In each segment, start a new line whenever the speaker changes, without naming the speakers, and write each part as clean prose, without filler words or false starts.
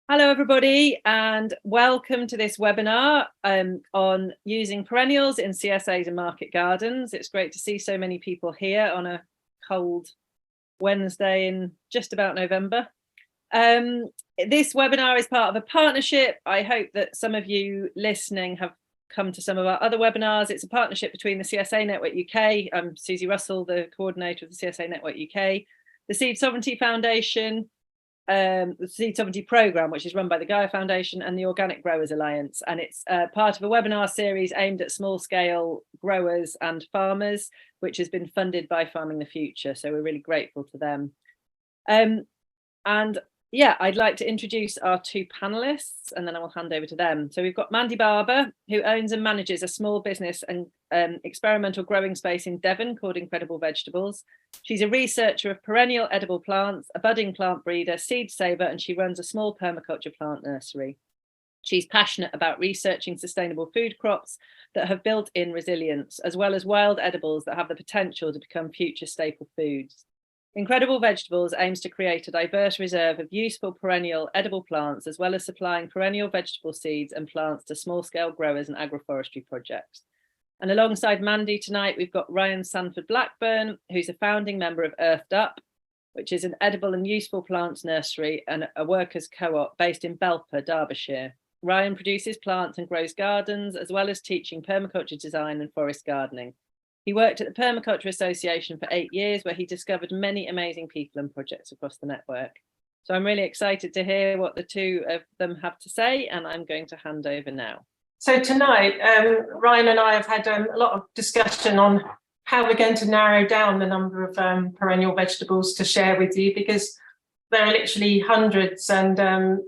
Hello, everybody, and welcome to this webinar on using perennials in CSAs and market gardens. It's great to see so many people here on a cold Wednesday in just about November. This webinar is part of a partnership. I hope that some of you listening have come to some of our other webinars. It's a partnership between the CSA Network UK. I'm Susie Russell, the coordinator of the CSA Network UK, the Seed Sovereignty Foundation, the Seed Sovereignty Programme, which is run by the Gaia Foundation, and the Organic Growers Alliance. And it's part of a webinar series aimed at small-scale growers and farmers, which has been funded by Farming the Future. So we're really grateful to them. And yeah, I'd like to introduce our two panelists, and then I will hand over to them. So we've got Mandy Barber, who owns and manages a small business and experimental growing space in Devon called Incredible Vegetables. She's a researcher of perennial edible plants, a budding plant breeder, seed saver, and she runs a small permaculture plant nursery. She's passionate about researching sustainable food crops that have built-in resilience, as well as wild edibles that have the potential to become future staple foods. Incredible Vegetables aims to create a diverse reserve of useful perennial edible plants, as well as supplying perennial vegetable seeds and plants to small-scale growers and agroforestry projects. And alongside Mandy tonight, we've got Ryan Sandford-Blackburn, who's a founding member of Earthed Up, which is an edible and useful plants nursery and a workers' co-op based in Belper, Derbyshire. Ryan produces plants and grows gardens, as well as teaching permaculture design and forest gardening. He worked at the Permaculture Association for 8 years, where he discovered many amazing people and projects across the network. So I'm really excited to hear what the two of them have to say, and I'm going to hand over now.
So tonight, Ryan and I have had a lot of discussion on how we're going to narrow down the number of perennial vegetables to share with you, because there are literally hundreds, and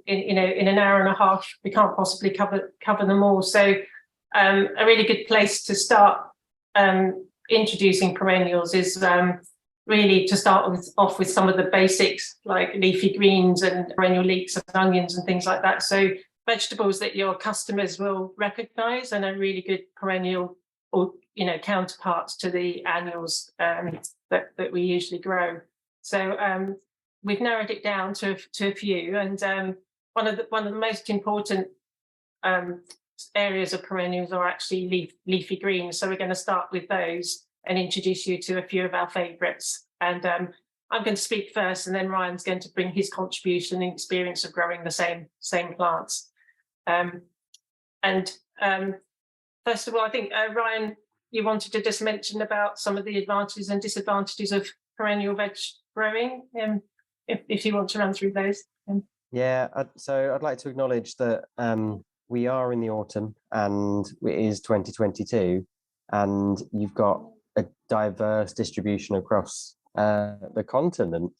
in an hour and a half we can't possibly cover them all. So a really good place to start introducing perennials is really to start off with some of the basics, like leafy greens and perennial leeks and onions and things like that. So vegetables that your customers will recognize and are really good perennial or counterparts to the annuals that we usually grow. So we've narrowed it down to a few, and one of the most important areas of perennials are actually leafy greens. So we're going to start with those and introduce you to a few of our favourites. And I'm going to speak first, and then Ryan's going to bring his contribution and experience of growing the same plants. First of all, I think Ryan, you wanted to just mention about some of the advantages and disadvantages of perennial veg growing, if you want to run through those.
Yeah, so I'd like to acknowledge that we are in the autumn, and it is 2022, and you've got a diverse distribution across the continent,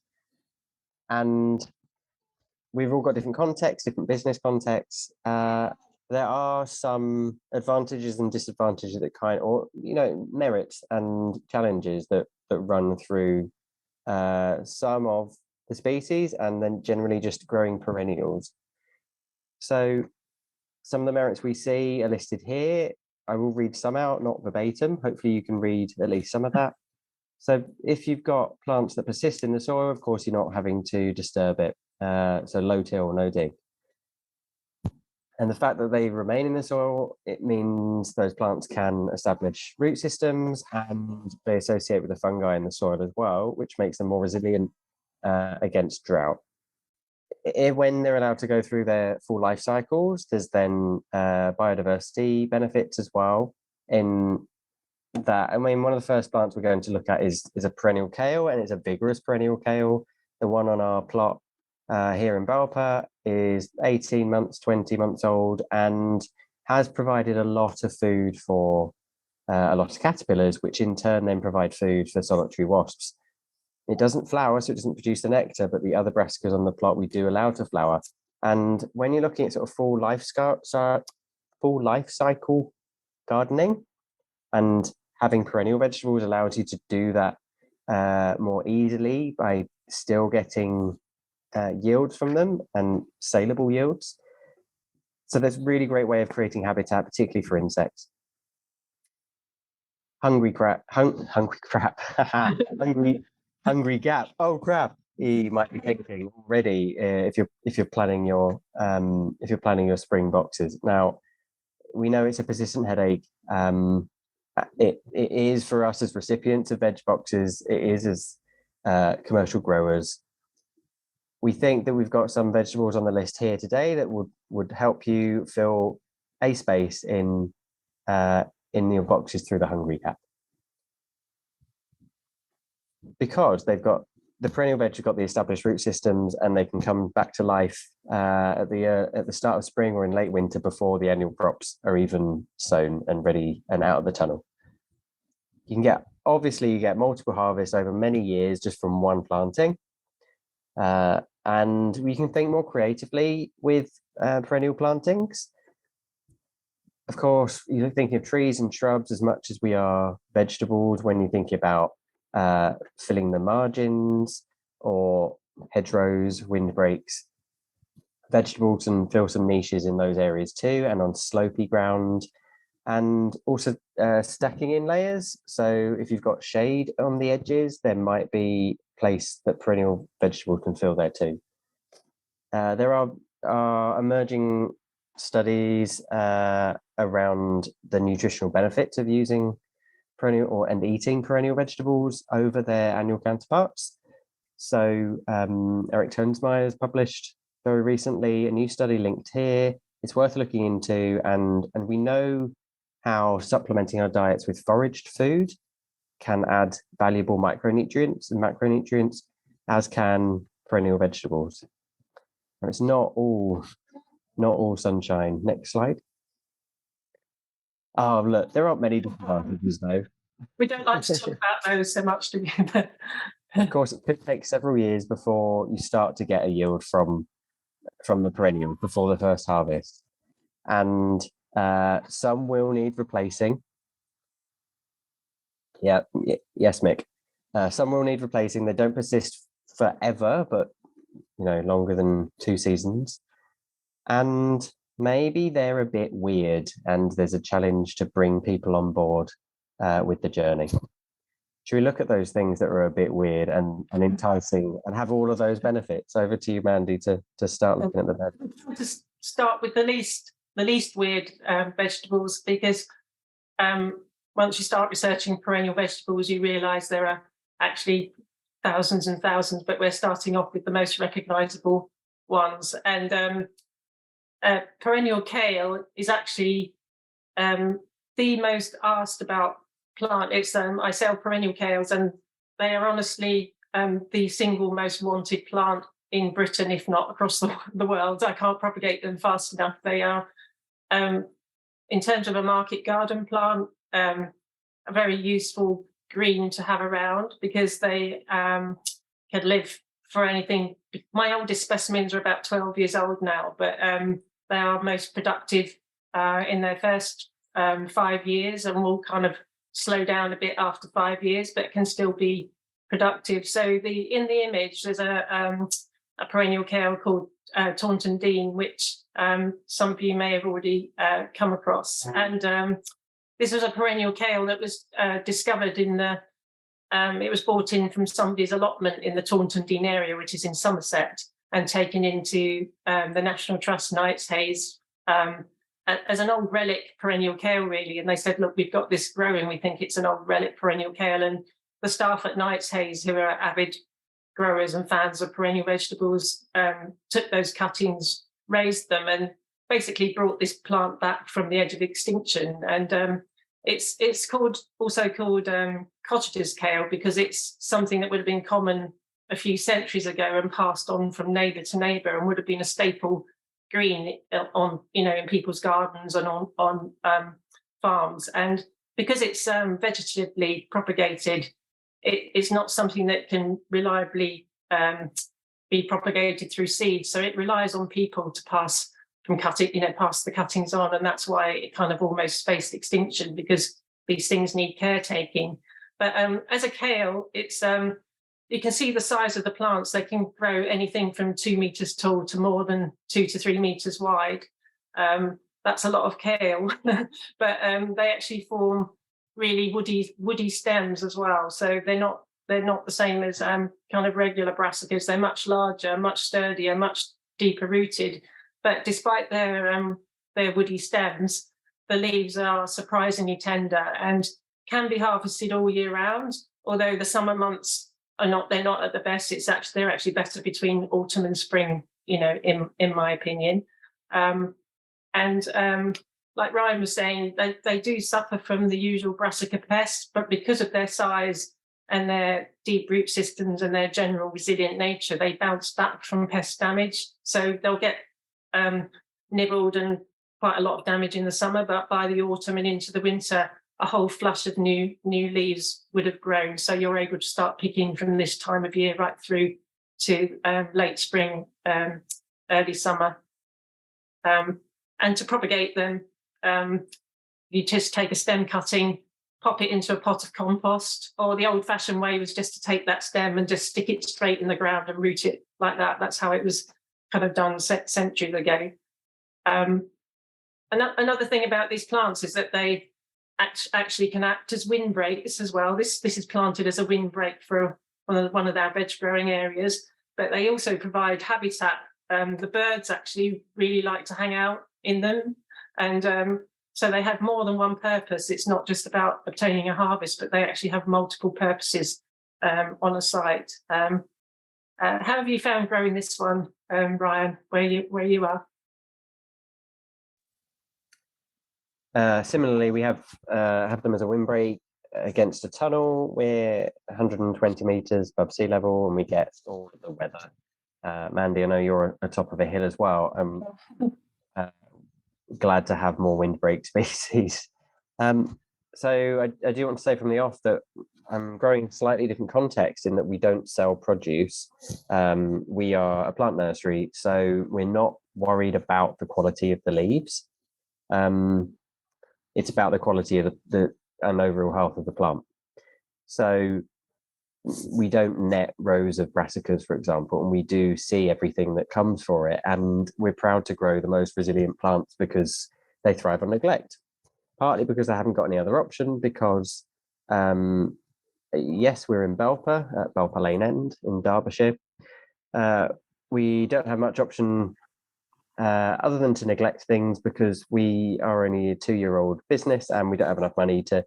and we've all got different contexts, different business contexts. There are some advantages and disadvantages that merits and challenges that run through some of the species, and then generally just growing perennials. So some of the merits we see are listed here. I will read some out, not verbatim. Hopefully you can read at least some of that. So if you've got plants that persist in the soil, of course, you're not having to disturb it. So low till, no dig. And the fact that they remain in the soil, it means those plants can establish root systems, and they associate with the fungi in the soil as well, which makes them more resilient against drought. When they're allowed to go through their full life cycles, there's then biodiversity benefits as well in that. I mean, one of the first plants we're going to look at is a perennial kale, and it's a vigorous perennial kale. The one on our plot here in Belper is 18 months, 20 months old, and has provided a lot of food for a lot of caterpillars, which in turn then provide food for solitary wasps. It doesn't flower, so it doesn't produce the nectar, but the other brassicas on the plot we do allow to flower. And when you're looking at sort of full life cycle gardening, and having perennial vegetables allows you to do that more easily by still getting yields from them, and saleable yields. So there's a really great way of creating habitat, particularly for insects. Hungry gap. Oh crap. you might be thinking already if you're planning your spring boxes. Now, we know it's a persistent headache. It is for us as recipients of veg boxes. It is as commercial growers. We think that we've got some vegetables on the list here today that would help you fill a space in your boxes through the Hungry Cap, because they've got the perennial veg have got the established root systems, and they can come back to life at the start of spring or in late winter before the annual crops are even sown and ready and out of the tunnel. You get multiple harvests over many years just from one planting. And we can think more creatively with perennial plantings. Of course, you're thinking of trees and shrubs as much as we are vegetables when you think about filling the margins or hedgerows, windbreaks. Vegetables can fill some niches in those areas too, and on slopey ground, and also stacking in layers. So if you've got shade on the edges, there might be place that perennial vegetables can fill there too. There are emerging studies around the nutritional benefits of using perennial and eating perennial vegetables over their annual counterparts. So Eric Tonesmeyer has published very recently a new study linked here. It's worth looking into, and we know how supplementing our diets with foraged food can add valuable micronutrients and macronutrients, as can perennial vegetables. It's not all sunshine. Next slide. Oh, look, there aren't many disadvantages though.
We don't like to talk about those so much, do we?
Of course, it could take several years before you start to get a yield from the perennial before the first harvest, and some will need replacing. Yeah, yes, Mick. Some will need replacing. They don't persist forever, but longer than 2 seasons, and maybe they're a bit weird, and there's a challenge to bring people on board with the journey. Should we look at those things that are a bit weird and enticing and have all of those benefits? Over to you, Mandy, to start looking at the bed.
To start with the least weird vegetables, because once you start researching perennial vegetables, you realise there are actually thousands and thousands, but we're starting off with the most recognisable ones. And perennial kale is actually the most asked about plant. It's I sell perennial kales, and they are honestly the single most wanted plant in Britain, if not across the world. I can't propagate them fast enough. They are, in terms of a market garden plant, a very useful green to have around, because they can live for anything. My oldest specimens are about 12 years old now, but they are most productive in their first 5 years, and will kind of slow down a bit after 5 years, but can still be productive. So in the image, there's a perennial kale called Taunton Dean, which some of you may have already come across. And this was a perennial kale that was discovered it was brought in from somebody's allotment in the Taunton Dean area, which is in Somerset, and taken into the National Trust Knights Hayes as an old relic perennial kale, really. And they said, look, we've got this growing, we think it's an old relic perennial kale. And the staff at Knights Hayes, who are avid growers and fans of perennial vegetables, took those cuttings, raised them, and basically brought this plant back from the edge of extinction. And it's also called cottager's kale, because it's something that would have been common a few centuries ago and passed on from neighbour to neighbour, and would have been a staple green on in people's gardens and on farms. And because it's vegetatively propagated, it's not something that can reliably be propagated through seeds. So it relies on people to pass the cuttings on, and that's why it kind of almost faced extinction, because these things need caretaking. But as a kale, it's you can see the size of the plants. They can grow anything from 2 meters tall to more than 2 to 3 meters wide. That's a lot of kale, but they actually form really woody stems as well. So they're not they're not the same as kind of regular brassicas. They're much larger, much sturdier, much deeper rooted. But despite their woody stems, the leaves are surprisingly tender and can be harvested all year round. Although the summer months they're not at the best. They're actually better between autumn and spring, in my opinion. Like Ryan was saying, they do suffer from the usual brassica pest, but because of their size and their deep root systems and their general resilient nature, they bounce back from pest damage. So they'll get nibbled and quite a lot of damage in the summer, but by the autumn and into the winter, a whole flush of new leaves would have grown. So you're able to start picking from this time of year right through to late spring, early summer. And to propagate them, you just take a stem cutting, pop it into a pot of compost, or the old-fashioned way was just to take that stem and just stick it straight in the ground and root it like that. That's how it was kind of done centuries ago. Another thing about these plants is that they actually can act as windbreaks as well. This is planted as a windbreak for one of our veg growing areas, but they also provide habitat. The birds actually really like to hang out in them, and so they have more than one purpose. It's not just about obtaining a harvest, but they actually have multiple purposes on a site. How have you found growing this one, Ryan, where you are?
Similarly, we have them as a windbreak against a tunnel. We're 120 meters above sea level, and we get all of the weather. Mandy, I know you're atop of a hill as well. Glad to have more windbreak species. So I do want to say from the off that I'm growing in slightly different context in that we don't sell produce. We are a plant nursery, so we're not worried about the quality of the leaves. It's about the quality of the and overall health of the plant. So we don't net rows of brassicas, for example, and we do see everything that comes for it. And we're proud to grow the most resilient plants because they thrive on neglect. Partly because they haven't got any other option, because yes, we're in Belper, at Belper Lane End in Derbyshire. We don't have much option other than to neglect things because we are only a 2-year-old business and we don't have enough money to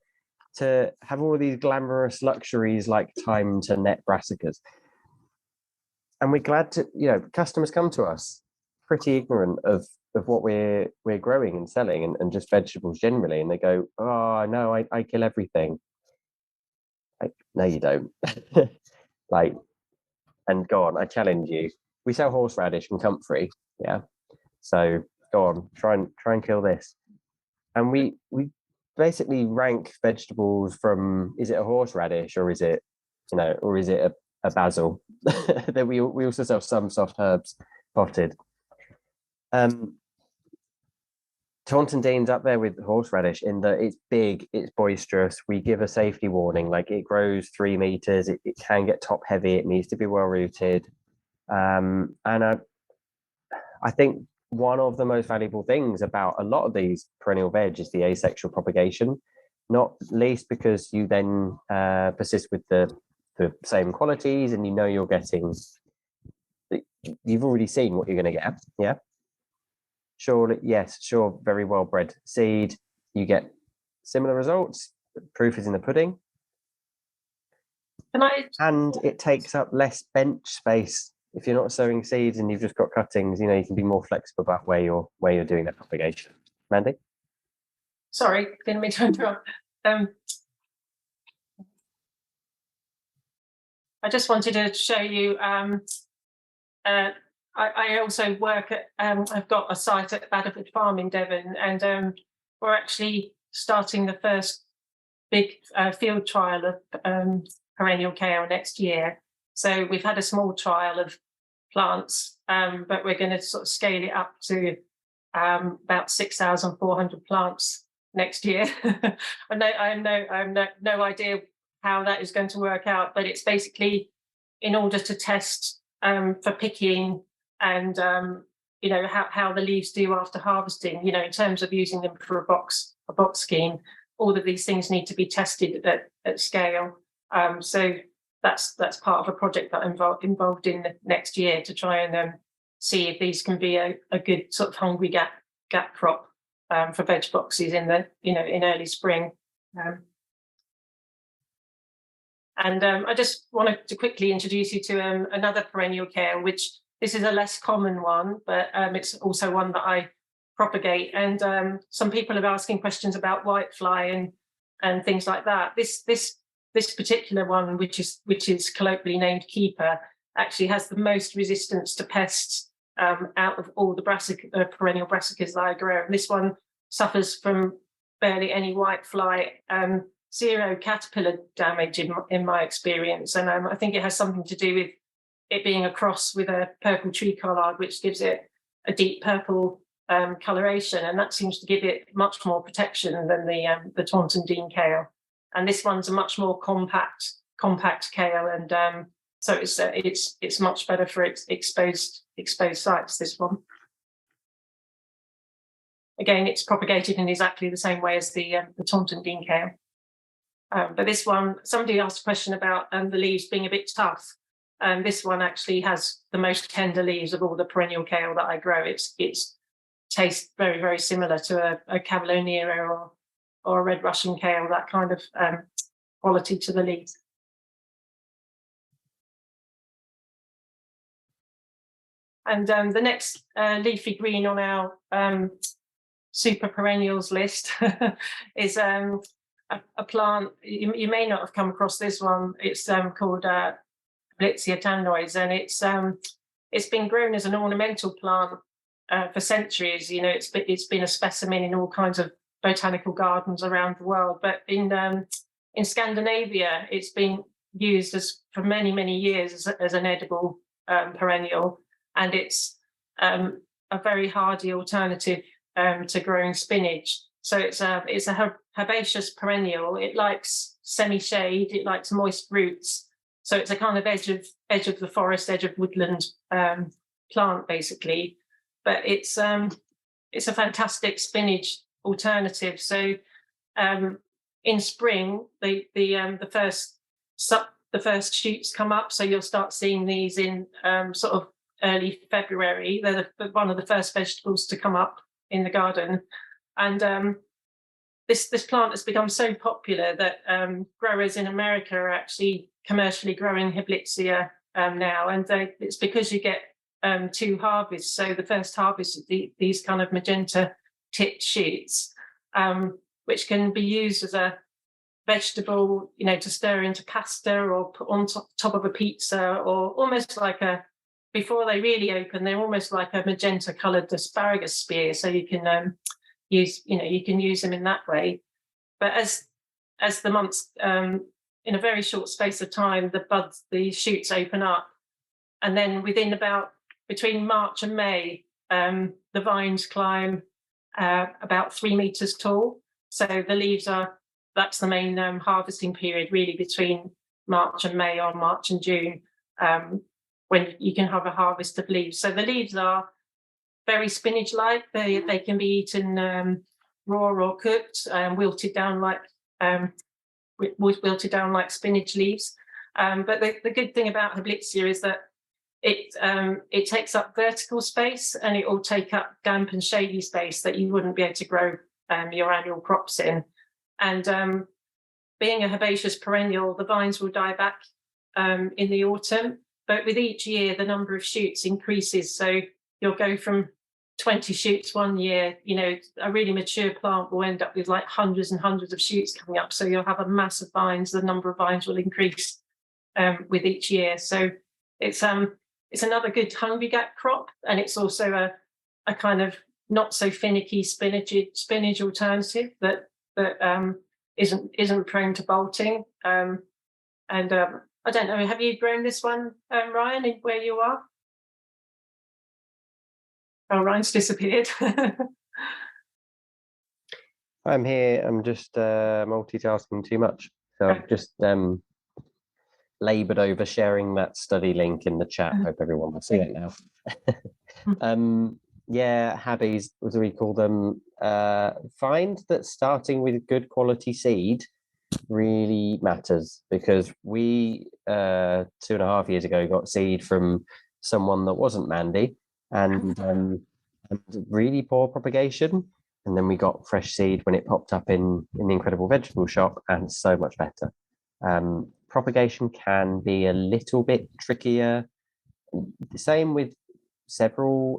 have all of these glamorous luxuries like time to net brassicas. And we're glad to, customers come to us pretty ignorant of what we're growing and selling and just vegetables generally. And they go, oh, no, I kill everything. No, you don't. And go on, I challenge you. We sell horseradish and comfrey, yeah. So go on, try and kill this. And we basically rank vegetables from, is it a horseradish or is it a basil? Then we also sell some soft herbs potted. Taunton Dean's up there with horseradish in that it's big, it's boisterous. We give a safety warning, like it grows 3 meters, it can get top heavy, it needs to be well rooted. And I think one of the most valuable things about a lot of these perennial veg is the asexual propagation, not least because you then persist with the same qualities and you're getting, you've already seen what you're going to get, yeah? Sure, very well bred seed, you get similar results. Proof is in the pudding. And it takes up less bench space. If you're not sowing seeds and you've just got cuttings, you can be more flexible about where you're doing that propagation. Mandy?
Sorry, didn't mean to interrupt. I just wanted to show you. I also work at. I've got a site at Baddaford Farm in Devon, and we're actually starting the first big field trial of perennial kale next year. So we've had a small trial of plants, but we're going to sort of scale it up to about 6,400 plants next year. I have no idea how that is going to work out, but it's basically in order to test for picking and how the leaves do after harvesting. In terms of using them for a box scheme, all of these things need to be tested at scale. So that's part of a project that I'm involved in next year to try and see if these can be a good sort of hungry gap crop for veg boxes in the in early spring. I just wanted to quickly introduce you to another perennial kale, which this is a less common one, but it's also one that I propagate. And some people are asking questions about whitefly and things like that. This particular one, which is colloquially named keeper, actually has the most resistance to pests out of all the perennial brassicas that I grow. And this one suffers from barely any whitefly, zero caterpillar damage in my experience. And I think it has something to do with it being a cross with a purple tree collard, which gives it a deep purple coloration, and that seems to give it much more protection than the Taunton Dean kale. And this one's a much more compact kale, and so it's much better for its exposed sites. This one, again, it's propagated in exactly the same way as the Taunton Dean kale. But this one, somebody asked a question about the leaves being a bit tough. This one actually has the most tender leaves of all the perennial kale that I grow. It's tastes very, very similar to a Cavallonera or a red Russian kale, that kind of quality to the leaves. And the next leafy green on our super perennials list is a plant. You may not have come across this one. It's called Blitzia tannoides, and it's been grown as an ornamental plant for centuries. It's been a specimen in all kinds of botanical gardens around the world. But in Scandinavia, it's been used for many years as an edible perennial, and it's a very hardy alternative to growing spinach. So it's a herbaceous perennial. It likes semi-shade. It likes moist roots. So it's a kind of edge of the forest, edge of woodland plant, basically. But it's a fantastic spinach alternative. So in spring, the first shoots come up. So you'll start seeing these in sort of early February. They're one of the first vegetables to come up in the garden. And this plant has become so popular that growers in America are actually commercially growing Hopniss now. And it's because you get two harvests. So the first harvest is these kind of magenta tipped shoots, which can be used as a vegetable, to stir into pasta or put on top of a pizza, or almost like before they really open, they're almost like a magenta coloured asparagus spear. So you can you can use them in that way. But as the months, in a very short space of time, the shoots open up, and then between March and May, the vines climb about 3 meters tall. So the leaves that's the main harvesting period, really, between March and May, or March and June, when you can have a harvest of leaves. So the leaves are very spinach-like. They can be eaten raw or cooked, wilted down like spinach leaves. But the good thing about Hopniss is that it takes up vertical space, and it will take up damp and shady space that you wouldn't be able to grow your annual crops in. And being a herbaceous perennial, the vines will die back in the autumn, but with each year the number of shoots increases. So you'll go from 20 shoots one year, a really mature plant will end up with like hundreds and hundreds of shoots coming up. So you'll have a mass of vines. The number of vines will increase with each year. So it's another good hungry gap crop, and it's also a kind of not so finicky spinach alternative that isn't prone to bolting. I don't know, have you grown this one, Ryan, where you are? Oh, Ryan's disappeared.
I'm here. I'm just multitasking too much. So I've just laboured over sharing that study link in the chat. Hope everyone will see it now. Yeah, Haddies, what do we call them? Find that starting with good quality seed really matters, because we 2.5 years ago got seed from someone that wasn't Mandy, and really poor propagation, and then we got fresh seed when it popped up in the Incredible Vegetable Shop, and so much better. Propagation can be a little bit trickier. The same with several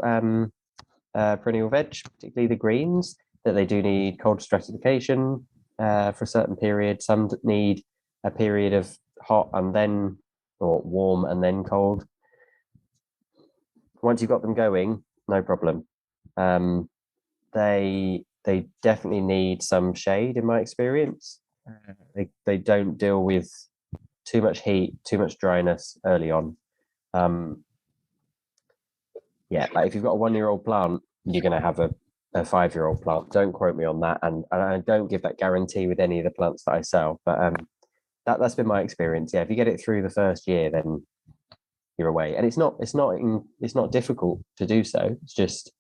perennial veg, particularly the greens, that they do need cold stratification for a certain period. Some need a period of hot and then, or warm and then cold. Once you've got them going, no problem. They definitely need some shade, in my experience. They don't deal with too much heat, too much dryness early on. Yeah, like if you've got a 1-year-old plant, you're going to have a 5-year-old plant. Don't quote me on that, and I don't give that guarantee with any of the plants that I sell. But that's been my experience. Yeah, if you get it through the first year, then you're away. And it's not difficult to do so. It's just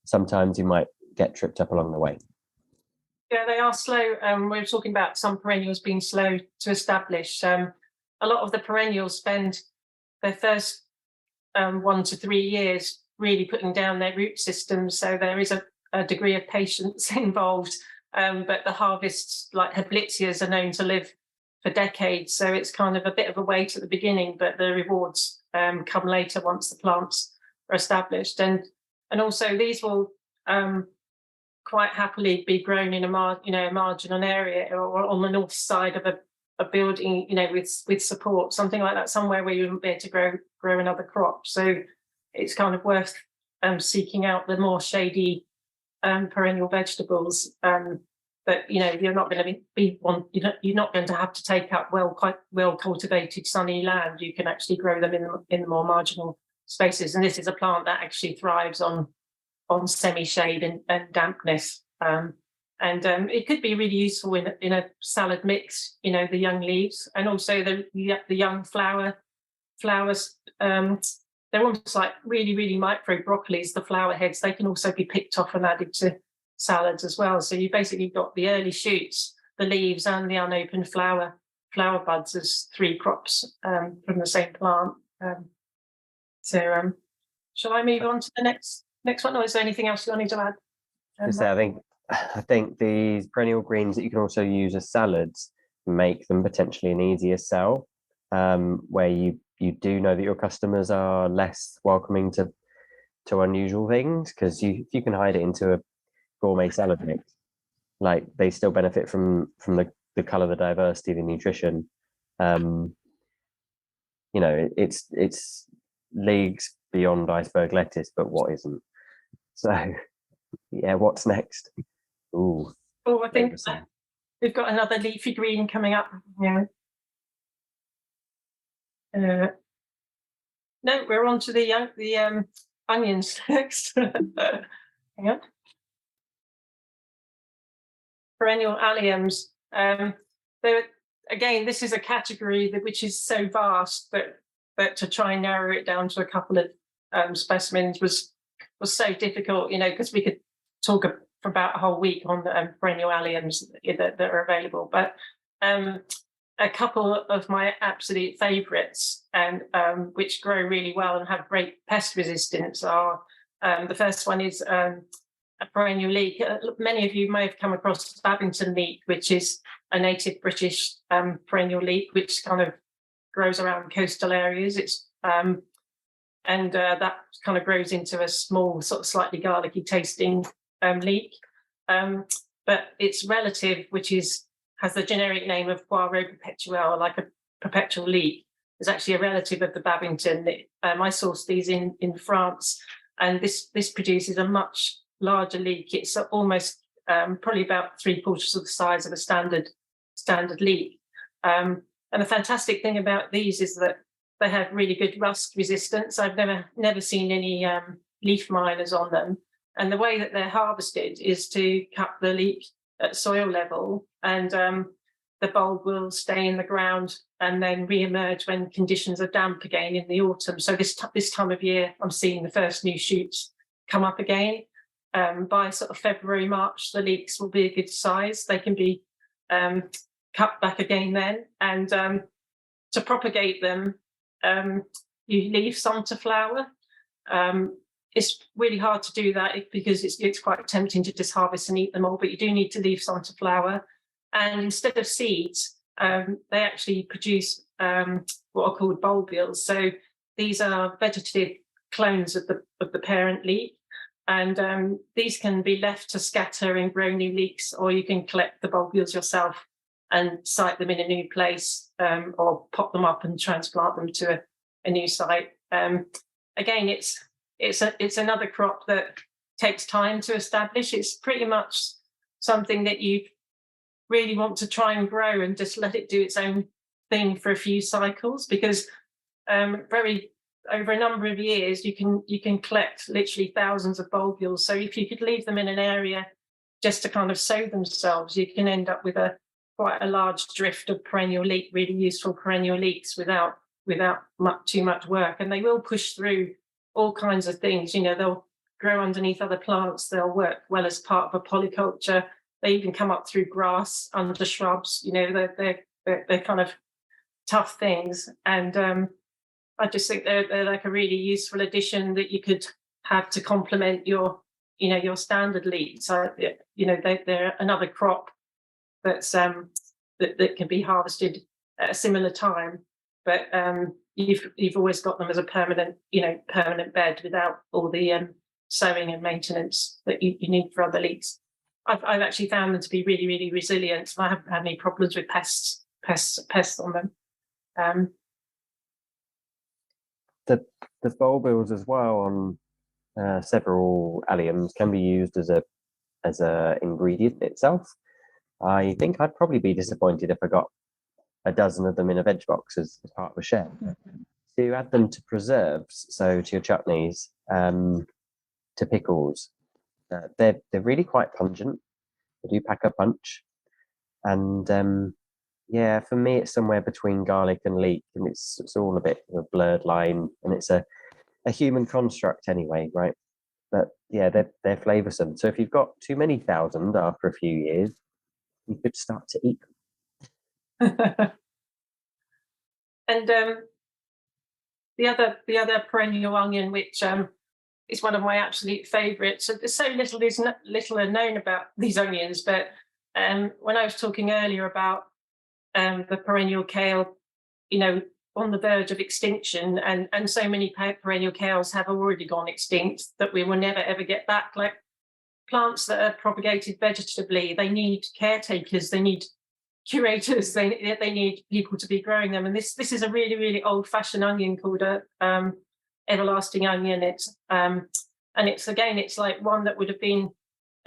sometimes you might get tripped up along the way.
Yeah, they are slow. We were talking about some perennials being slow to establish. A lot of the perennials spend their first 1 to 3 years really putting down their root systems. So there is a degree of patience involved. But the harvests, like Hopniss, are known to live for decades. So it's kind of a bit of a wait at the beginning, but the rewards come later once the plants are established. And also these will quite happily be grown in a marginal area or on the north side of a building, with support, something like that, somewhere where you wouldn't be able to grow another crop. So it's kind of worth seeking out the more shady perennial vegetables. But you're not going to you're not going to have to take up quite well cultivated sunny land. You can actually grow them in the more marginal spaces. And this is a plant that actually thrives on semi-shade and dampness. And it could be really useful in a salad mix, the young leaves, and also the young flowers. They're almost like really, really micro broccolis, the flower heads. They can also be picked off and added to salads as well. So you basically got the early shoots, the leaves, and the unopened flower buds as 3 crops from the same plant. Shall I move on to the next one, or is there anything else you wanted to add?
I think these perennial greens that you can also use as salads make them potentially an easier sell, where you do know that your customers are less welcoming to unusual things, because if you can hide it into a gourmet salad mix, like they still benefit from the color, the diversity, the nutrition. It's leagues beyond iceberg lettuce, but what isn't? So yeah, what's next? Ooh.
Oh, I think we've got another leafy green coming up. Yeah. No, we're on to the onions next. Hang on. Perennial alliums. Again, this is a category which is so vast that to try and narrow it down to a couple of specimens was so difficult, because we could talk for about a whole week on the perennial alliums that are available. But a couple of my absolute favourites, and which grow really well and have great pest resistance, are the first one is a perennial leek. Many of you may have come across Babington leek, which is a native British perennial leek, which kind of grows around coastal areas. It's and that kind of grows into a small, sort of slightly garlicky tasting leek. But its relative, which has the generic name of Poiro perpetuelle, like a perpetual leek, is actually a relative of the Babington. I sourced these in France, and this produces a much larger leek. It's almost probably about 3/4 of the size of a standard leek. And the fantastic thing about these is that they have really good rust resistance. I've never seen any leaf miners on them. And the way that they're harvested is to cut the leek at soil level, and the bulb will stay in the ground and then re-emerge when conditions are damp again in the autumn. So this time of year, I'm seeing the first new shoots come up again. By sort of February, March, the leeks will be a good size. They can be cut back again then. And to propagate them, you leave some to flower. It's really hard to do that because it's quite tempting to just harvest and eat them all, but you do need to leave some to flower. And instead of seeds, they actually produce what are called bulbils. So these are vegetative clones of the parent leaf, and these can be left to scatter and grow new leeks, or you can collect the bulbils yourself and site them in a new place, or pop them up and transplant them to a new site. Again, it's another crop that takes time to establish. It's pretty much something that you really want to try and grow and just let it do its own thing for a few cycles, because over a number of years you can collect literally thousands of bulbils. So if you could leave them in an area just to kind of sow themselves, you can end up with quite a large drift of perennial leek, really useful perennial leeks without too much work. And they will push through all kinds of things. They'll grow underneath other plants. They'll work well as part of a polyculture. They even come up through grass, under shrubs. They're kind of tough things. And I just think they're like a really useful addition that you could have to complement your standard leeks. So, they're another crop that's that can be harvested at a similar time, but you've always got them as a permanent bed without all the sowing and maintenance that you need for other leeks. I've actually found them to be really, really resilient. I haven't had any problems with pests on them.
The bulbils as well on several alliums can be used as a ingredient itself. I think I'd probably be disappointed if I got a dozen of them in a veg box as part of a share. To add them to preserves, so to your chutneys, to pickles, they're really quite pungent. They do pack a punch, and for me it's somewhere between garlic and leek, and it's all a bit of a blurred line, and it's a human construct anyway, right? But yeah, they're flavoursome. So if you've got too many thousand after a few years, you could start to eat them.
And the other perennial onion, which is one of my absolute favourites. So there's so little known about these onions, but when I was talking earlier about the perennial kale, on the verge of extinction, and so many perennial kales have already gone extinct that we will never ever get back. Like plants that are propagated vegetatively, they need caretakers, they need curators, they need people to be growing them. And this is a really, really old-fashioned onion called a everlasting onion. It's like one that would have been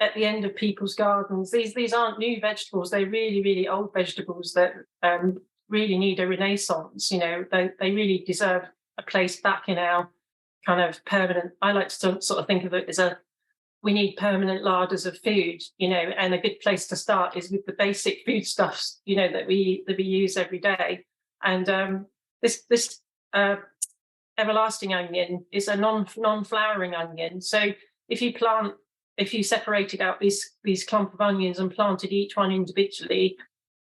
at the end of people's gardens. These aren't new vegetables. They're really, really old vegetables that really need a renaissance. They really deserve a place back in our kind of permanent. I like to sort of think of it as we need permanent larders of food, and a good place to start is with the basic foodstuffs, that we use every day. And this everlasting onion is a non-flowering onion. So if you separated out these clump of onions and planted each one individually,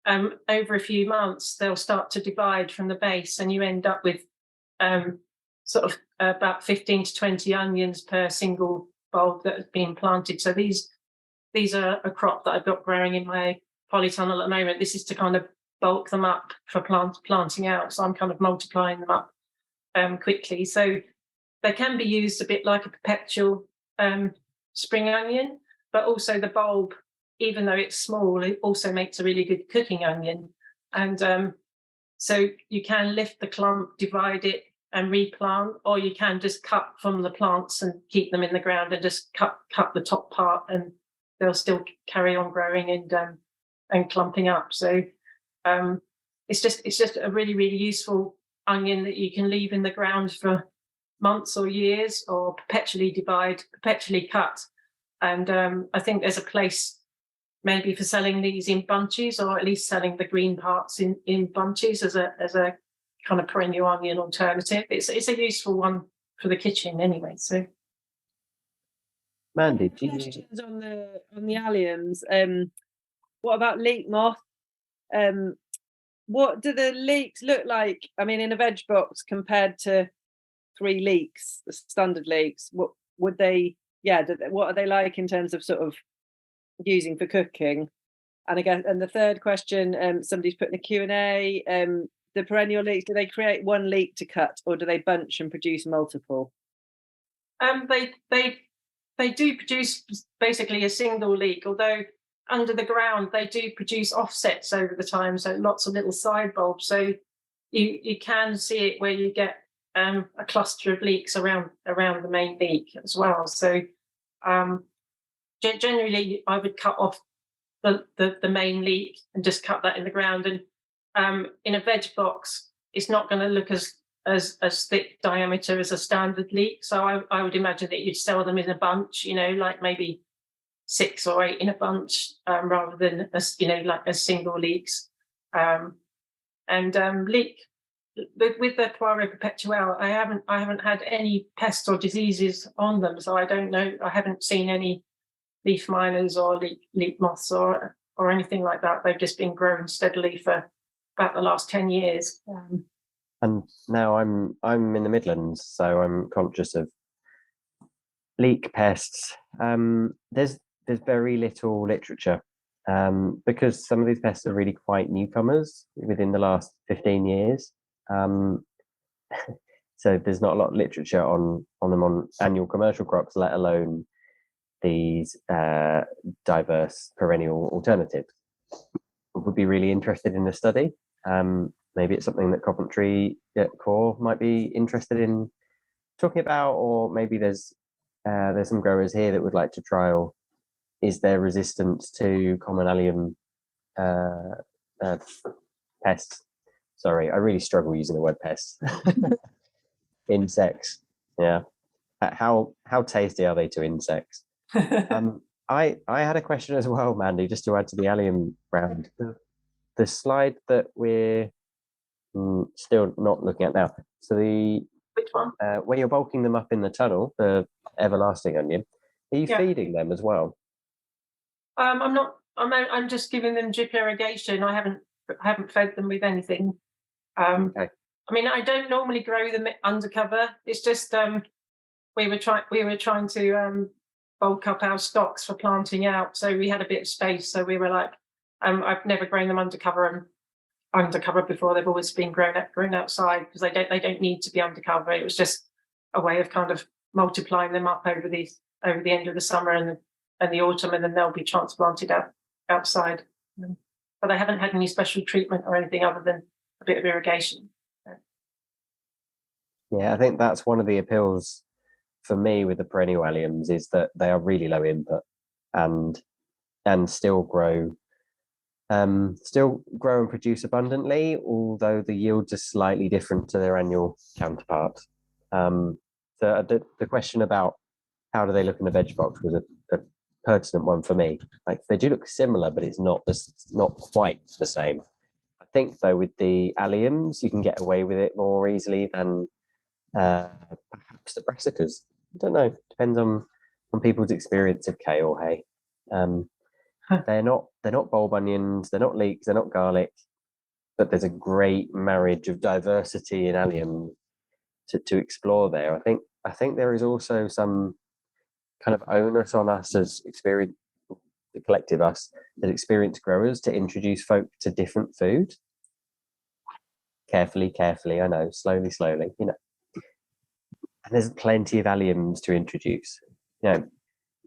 over a few months they'll start to divide from the base, and you end up with sort of about 15 to 20 onions per single bulb that has been planted. So these are a crop that I've got growing in my polytunnel at the moment. This is to kind of bulk them up for planting out. So I'm kind of multiplying them up quickly. So they can be used a bit like a perpetual spring onion, but also the bulb, even though it's small, it also makes a really good cooking onion. And so you can lift the clump, divide it, and replant, or you can just cut from the plants and keep them in the ground and just cut the top part, and they'll still carry on growing and clumping up. So it's just a really, really useful onion that you can leave in the ground for months or years, or perpetually divide, perpetually cut. And I think there's a place maybe for selling these in bunches, or at least selling the green parts in bunches as a kind of perennial onion alternative. It's a useful one for the kitchen anyway. So,
Mandy,
questions on the alliums. What about leek moth? what do the leeks look like? I mean, in a veg box compared to 3 leeks, the standard leeks, what would they, what are they like in terms of sort of using for cooking? And again, and the third question, somebody's put in a Q&A, the perennial leeks, do they create one leek to cut, or do they bunch and produce multiple?
They do produce basically a single leek, although under the ground they do produce offsets over the time, so lots of little side bulbs. So you can see it where you get a cluster of leeks around the main leek as well. So generally I would cut off the main leek and just cut that in the ground. And in a veg box, it's not going to look as thick diameter as a standard leek. So I would imagine that you'd sell them in a bunch, like maybe 6 or 8 in a bunch, rather than like as single leeks. Leek with the Poire perpetuelle, I haven't had any pests or diseases on them, so I don't know. I haven't seen any leaf miners or leaf moths or anything like that. They've just been growing steadily for about the last 10 years.
And now I'm in the Midlands, so I'm conscious of leek pests. There's very little literature because some of these pests are really quite newcomers within the last 15 years. So there's not a lot of literature on them on annual commercial crops, let alone these diverse perennial alternatives. Would be really interested in the study. Maybe it's something that Coventry Core might be interested in talking about, or maybe there's some growers here that would like to trial. Is there resistance to common allium pests? Sorry, I really struggle using the word pests. Insects, yeah. How tasty are they to insects? I had a question as well, Mandy, just to add to the allium round. The slide that we're still not looking at now. So
which one?
When you're bulking them up in the tunnel, the everlasting onion, are you feeding them as well?
I'm not. I'm just giving them drip irrigation. I haven't fed them with anything.
Okay.
I mean, I don't normally grow them undercover. It's just we were trying to bulk up our stocks for planting out, so we had a bit of space. So we were like, I've never grown them undercover before. They've always been grown outside because they don't need to be undercover. It was just a way of kind of multiplying them up over the end of the summer and the autumn, and then they'll be transplanted outside. But I haven't had any special treatment or anything other than a bit of irrigation.
Yeah, I think that's one of the appeals for me with the perennial alliums, is that they are really low input and still grow and produce abundantly, although the yields are slightly different to their annual counterparts. So the question about how do they look in a veg box was a pertinent one for me. Like, they do look similar, but it's not quite the same. I think though with the alliums you can get away with it more easily than perhaps the brassicas. I don't know. Depends on people's experience of kale or hay. They're not bulb onions, they're not leeks, they're not garlic, but there's a great marriage of diversity in allium to explore there. I think there is also some kind of onus on us as the collective us as experienced growers to introduce folk to different food. Carefully, I know, slowly, and there's plenty of alliums to introduce.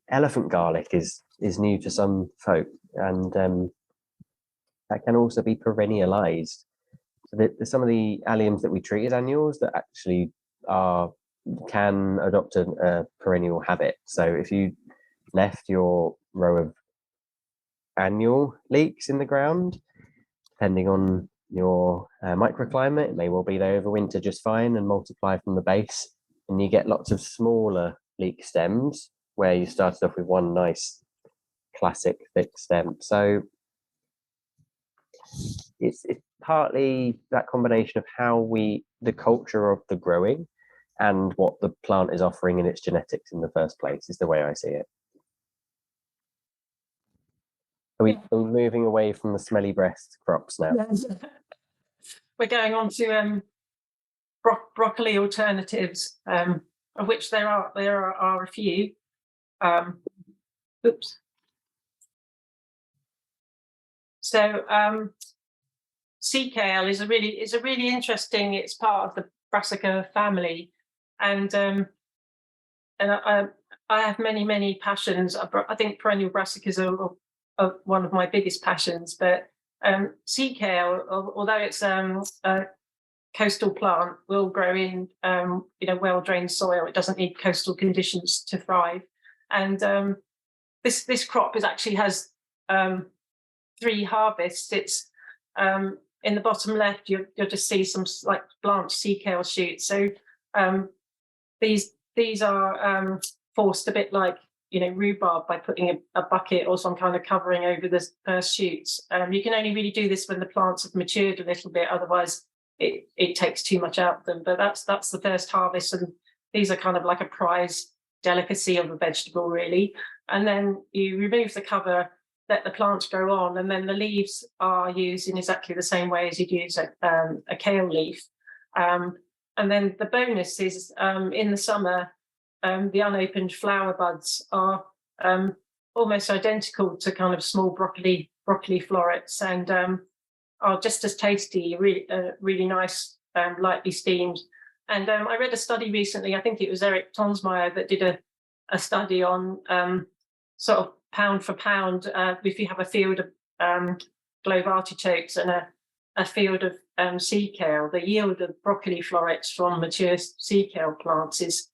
Elephant garlic is new to some folk, and that can also be perennialized. So there's some of the alliums that we treat as annuals that actually can adopt a perennial habit. So if you left your row of annual leeks in the ground, depending on your microclimate, it may well be there over winter just fine and multiply from the base, and you get lots of smaller leek stems where you started off with one nice classic thick stem. So it's partly that combination of the culture of the growing and what the plant is offering in its genetics in the first place, is the way I see it. Are we moving away from the smelly breast crops now?
We're going on to broccoli alternatives, of which there are a few. Oops. So sea kale is a really interesting. It's part of the Brassica family, and I have many passions. I think perennial brassicas are one of my biggest passions. But sea kale, although it's a coastal plant, will grow in well-drained soil. It doesn't need coastal conditions to thrive. And this crop actually has 3 harvests. It's in the bottom left, you'll just see some like blanched sea kale shoots. So these are forced a bit like rhubarb by putting a bucket or some kind of covering over the first shoots. You can only really do this when the plants have matured a little bit, otherwise it takes too much out of them. But that's the first harvest, and these are kind of like a prize delicacy of a vegetable, really. And then you remove the cover, let the plants grow on, and then the leaves are used in exactly the same way as you'd use a kale leaf. And then the bonus is in the summer, the unopened flower buds are almost identical to kind of small broccoli florets, and are just as tasty, really nice, lightly steamed. And I read a study recently, I think it was Eric Tonsmeyer that did a study on sort of pound for pound, if you have a field of glove artichokes and a field of sea kale, the yield of broccoli florets from mature sea kale plants is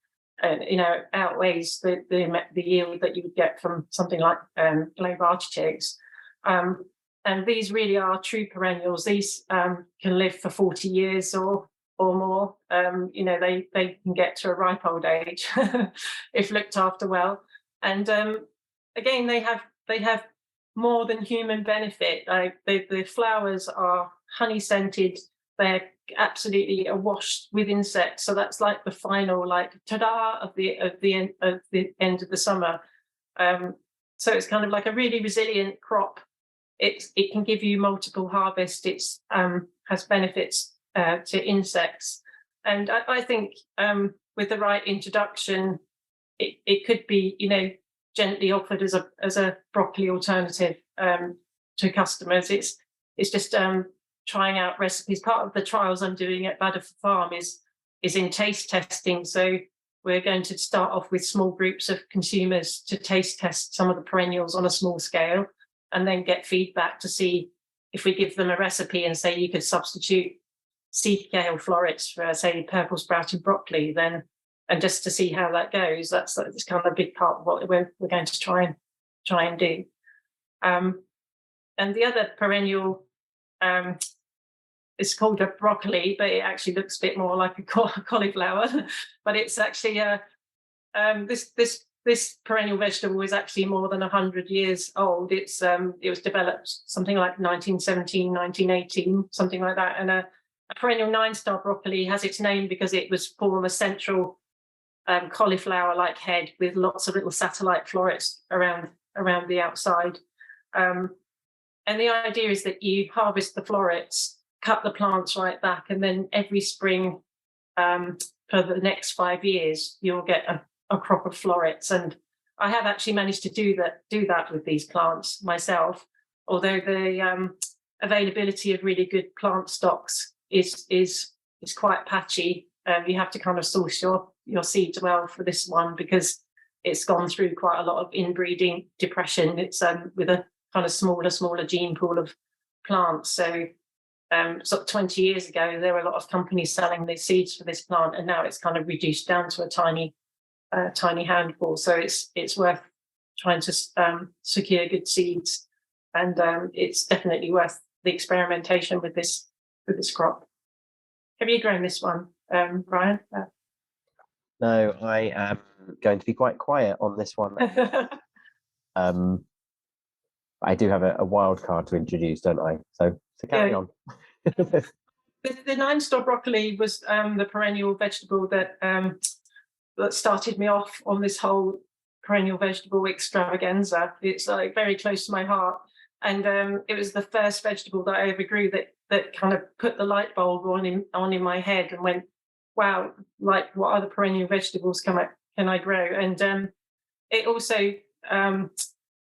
outweighs the yield that you would get from something like glove artichokes. And these really are true perennials. These can live for 40 years or more. They can get to a ripe old age if looked after well. And again, they have more than human benefit. Like the flowers are honey scented. They're absolutely awash with insects. So that's like the final, like ta-da of the end of the summer. So it's kind of like a really resilient crop. It can give you multiple harvests. It's has benefits to insects, and I think with the right introduction, it could be gently offered as a broccoli alternative to customers. It's just trying out recipes. Part of the trials I'm doing at Baddaford Farm is in taste testing. So we're going to start off with small groups of consumers to taste test some of the perennials on a small scale, and then get feedback to see if we give them a recipe and say you could substitute sea kale florets for, say, purple sprouted broccoli, then, and just to see how that goes. That's kind of a big part of what we're going to try and do. And the other perennial is called a broccoli, but it actually looks a bit more like a cauliflower. But it's actually this perennial vegetable is actually more than 100 years old. It was developed something like 1917, 1918, something like that. And a perennial 9-star broccoli has its name because it was formed a central cauliflower-like head with lots of little satellite florets around the outside. And the idea is that you harvest the florets, cut the plants right back, and then every spring for the next 5 years, you'll get a crop of florets. And I have actually managed to do that with these plants myself, although the availability of really good plant stocks is quite patchy. You have to kind of source your seeds well for this one because it's gone through quite a lot of inbreeding depression. It's with a kind of smaller gene pool of plants. So sort of 20 years ago, there were a lot of companies selling their seeds for this plant, and now it's kind of reduced down to a tiny handful. So it's worth trying to secure good seeds, and it's definitely worth the experimentation with this crop. Have you grown this one, Brian?
No, I am going to be quite quiet on this one. I do have a wild card to introduce, don't I? So carry on.
The 9-star broccoli was the perennial vegetable that started me off on this whole perennial vegetable extravaganza. It's like very close to my heart. And it was the first vegetable that I ever grew that kind of put the light bulb on in my head and went, wow, like what other perennial vegetables can I grow? And it also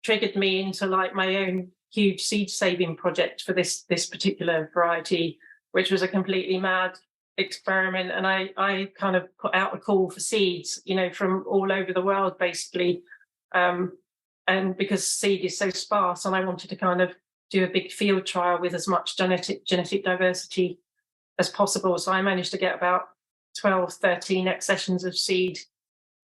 triggered me into like my own huge seed saving project for this particular variety, which was a completely mad experiment. And I kind of put out a call for seeds, from all over the world, basically. And because seed is so sparse, and I wanted to kind of do a big field trial with as much genetic diversity as possible. So I managed to get about 12, 13 accessions of seed,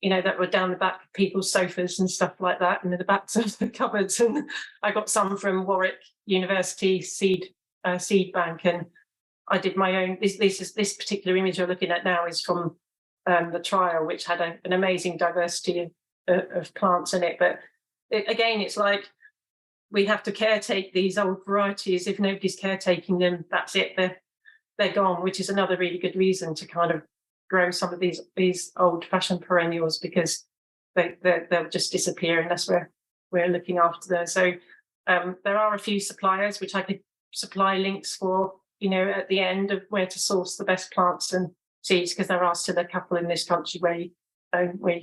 that were down the back of people's sofas and stuff like that, and in the backs of the cupboards. And I got some from Warwick University seed bank, and I did my own. This particular image you're looking at now is from the trial, which had an amazing diversity of plants in it. But again, it's like we have to caretake these old varieties. If nobody's caretaking them, that's it. They're gone, which is another really good reason to kind of grow some of these old-fashioned perennials, because they'll just disappear unless we're looking after them. So there are a few suppliers which I could supply links for, at the end of where to source the best plants and seeds, because there are still a couple in this country where you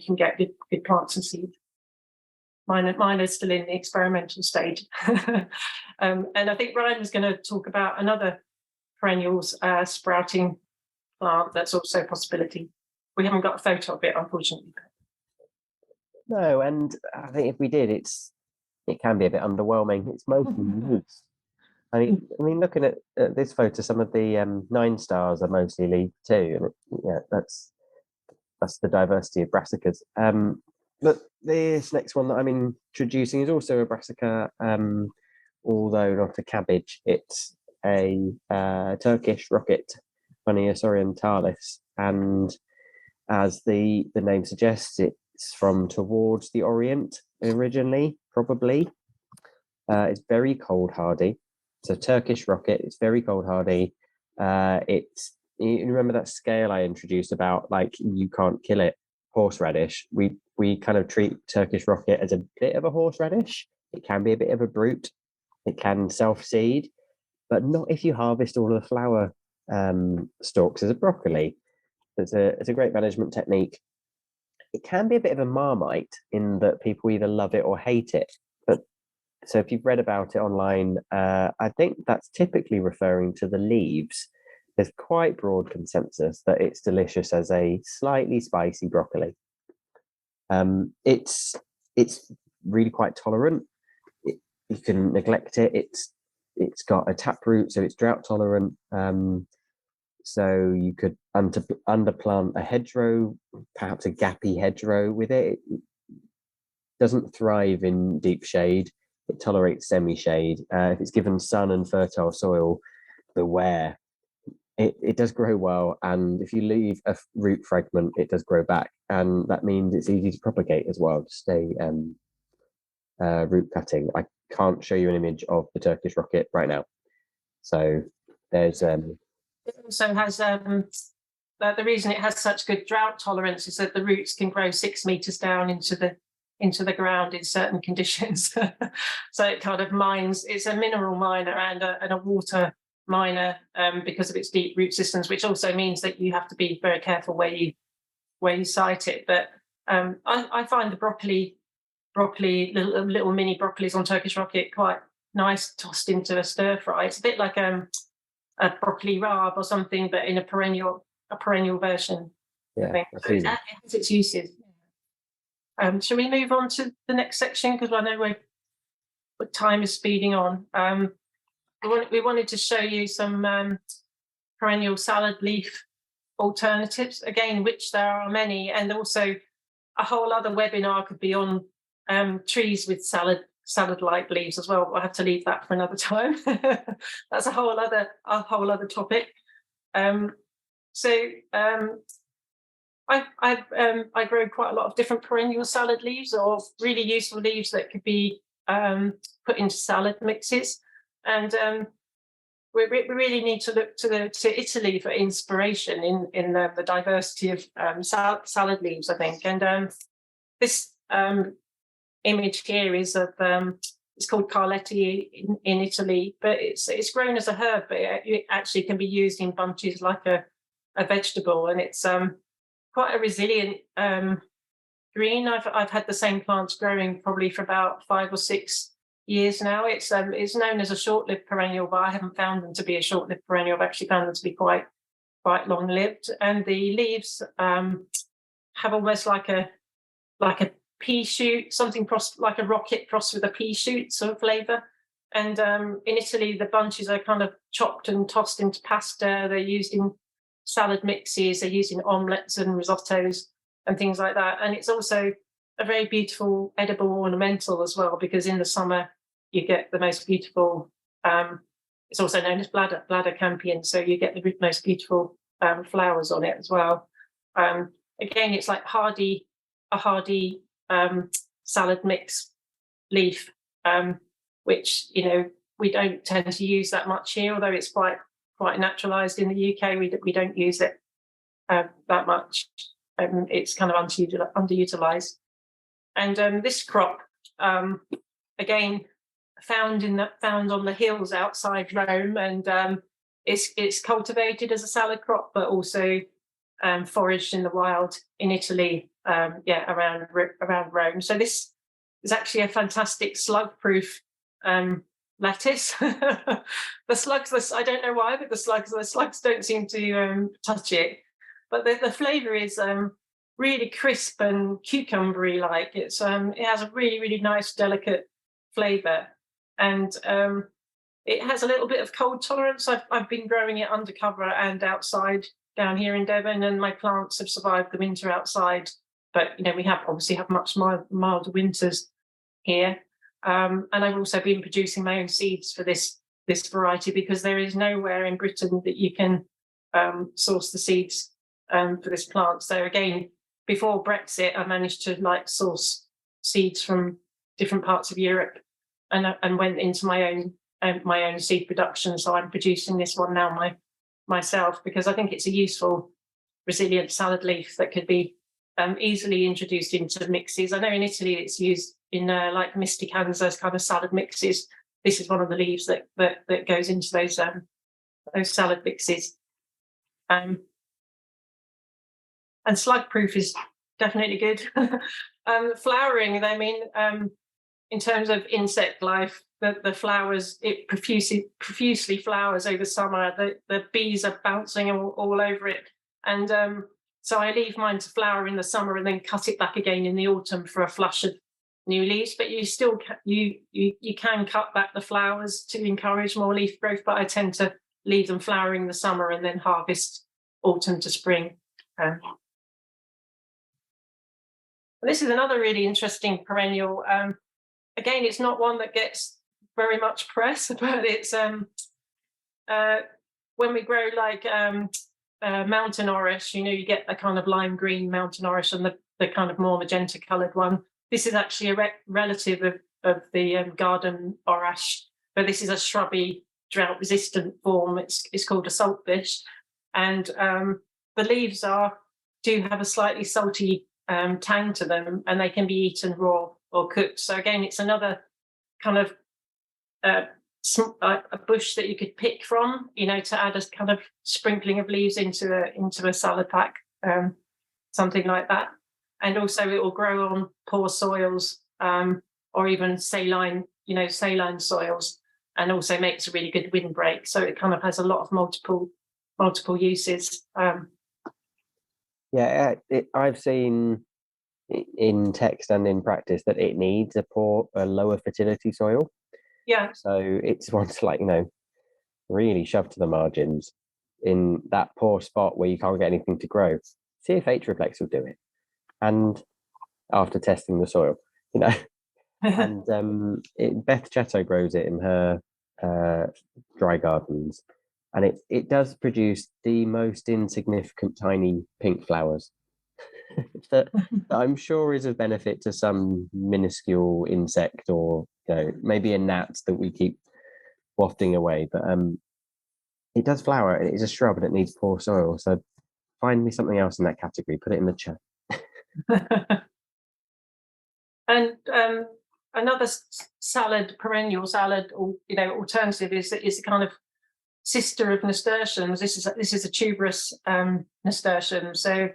can get good plants and seeds. Mine are still in the experimental stage. And I think Ryan was going to talk about another perennials sprouting plant that's also a possibility. We haven't got a photo of it, unfortunately.
No, and I think if we did, it can be a bit underwhelming. It's mostly roots. I mean, looking at this photo, some of the 9 stars are mostly leaf too, and that's the diversity of brassicas. But this next one that I'm introducing is also a brassica, although not a cabbage. It's a Turkish rocket, Hopniss orientalis, and as the name suggests, it's from towards the Orient originally, probably. It's very cold hardy. It's a Turkish rocket. It's very cold hardy. You remember that scale I introduced about, like, you can't kill it, horseradish. We kind of treat Turkish rocket as a bit of a horseradish. It can be a bit of a brute. It can self-seed, but not if you harvest all of the flower stalks as a broccoli. It's a great management technique. It can be a bit of a marmite in that people either love it or hate it. But so if you've read about it online, I think that's typically referring to the leaves. There's quite broad consensus that it's delicious as a slightly spicy broccoli. It's really quite tolerant. You can neglect it. It's got a taproot, so it's drought tolerant. So you could underplant a hedgerow, perhaps a gappy hedgerow with it. It doesn't thrive in deep shade. It tolerates semi-shade. If it's given sun and fertile soil, beware. It does grow well, and if you leave a root fragment, it does grow back, and that means it's easy to propagate as well, to stay root cutting. I can't show you an image of the Turkish rocket right now. So there's It
also has the reason it has such good drought tolerance is that the roots can grow 6 meters down into the ground in certain conditions. So it kind of mines. It's a mineral miner and a water miner because of its deep root systems, which also means that you have to be very careful where you site it. But I find the broccoli, little mini broccolis on Turkish rocket quite nice tossed into a stir fry. It's a bit like a broccoli rabe or something, but in a perennial version.
Yeah,
it has its uses. Shall we move on to the next section, because I know time is speeding on. We wanted to show you some perennial salad leaf alternatives, again, which there are many, and also a whole other webinar could be on trees with salad-like leaves as well. I'll have to leave that for another time. That's a whole other topic. I grow quite a lot of different perennial salad leaves, or really useful leaves that could be put into salad mixes. And we really need to look to Italy for inspiration in the diversity of salad leaves, I think. And this image here is of It's called Carletti in Italy, but it's grown as a herb, but it actually can be used in bunches like a vegetable, and it's quite a resilient green. I've had the same plants growing probably for about 5 or 6 years now. It's known as a short-lived perennial, but I haven't found them to be a short-lived perennial. I've actually found them to be quite long-lived, and the leaves have almost like a pea shoot, something like a rocket crossed with a pea shoot sort of flavour. And in Italy, the bunches are kind of chopped and tossed into pasta. They're used in salad mixes. They're used in omelettes and risottos and things like that. And it's also a very beautiful edible ornamental as well, because in the summer you get the most beautiful. It's also known as bladder campion, so you get the most beautiful flowers on it as well. Again, it's like a hardy salad mix leaf, which we don't tend to use that much here, although it's quite naturalised in the UK. We don't use it that much. It's kind of underutilised. And this crop, again, found on the hills outside Rome, and it's cultivated as a salad crop, but also foraged in the wild in Italy, around Rome. So this is actually a fantastic slug-proof lettuce. The slugs, I don't know why, but the slugs don't seem to touch it. But the flavour is really crisp and cucumbery like. It has a really, really nice, delicate flavour, and it has a little bit of cold tolerance. I've been growing it undercover and outside down here in Devon, and my plants have survived the winter outside. But we obviously have much milder winters here, and I've also been producing my own seeds for this variety, because there is nowhere in Britain that you can source the seeds for this plant. So again, before Brexit, I managed to source seeds from different parts of Europe, and went into my own seed production. So I'm producing this one now myself, because I think it's a useful, resilient salad leaf that could be easily introduced into mixes. I know in Italy it's used in like misticanza kind of salad mixes. This is one of the leaves that goes into those salad mixes. And slug proof is definitely good. Flowering, I mean, in terms of insect life, the flowers, it profusely flowers over summer. The bees are bouncing all over it, and so I leave mine to flower in the summer and then cut it back again in the autumn for a flush of new leaves. But you still you can cut back the flowers to encourage more leaf growth. But I tend to leave them flowering in the summer and then harvest autumn to spring. This is another really interesting perennial. Again, it's not one that gets very much press, but it's when we grow like mountain orish, you get the kind of lime green mountain orish and the kind of more magenta coloured one. This is actually a relative of the garden orache, but this is a shrubby, drought-resistant form. It's called a saltbush, and the leaves do have a slightly salty tang to them, and they can be eaten raw or cooked. So again, it's another kind of a bush that you could pick from, to add a kind of sprinkling of leaves into a salad pack, something like that. And also it will grow on poor soils, or even saline soils, and also makes a really good windbreak. So it kind of has a lot of multiple uses.
I've seen in text and in practice that it needs a lower fertility soil.
Yeah.
So it's one to really shove to the margins in that poor spot where you can't get anything to grow. See if Atriplex will do it. And after testing the soil, and Beth Chetto grows it in her dry gardens, and it does produce the most insignificant tiny pink flowers that I'm sure is of benefit to some minuscule insect, or maybe a gnat that we keep wafting away, but it does flower, and it's a shrub and it needs poor soil. So find me something else in that category, put it in the chat.
And another salad, perennial salad, or alternative is a kind of sister of nasturtiums. This is a tuberous nasturtium. So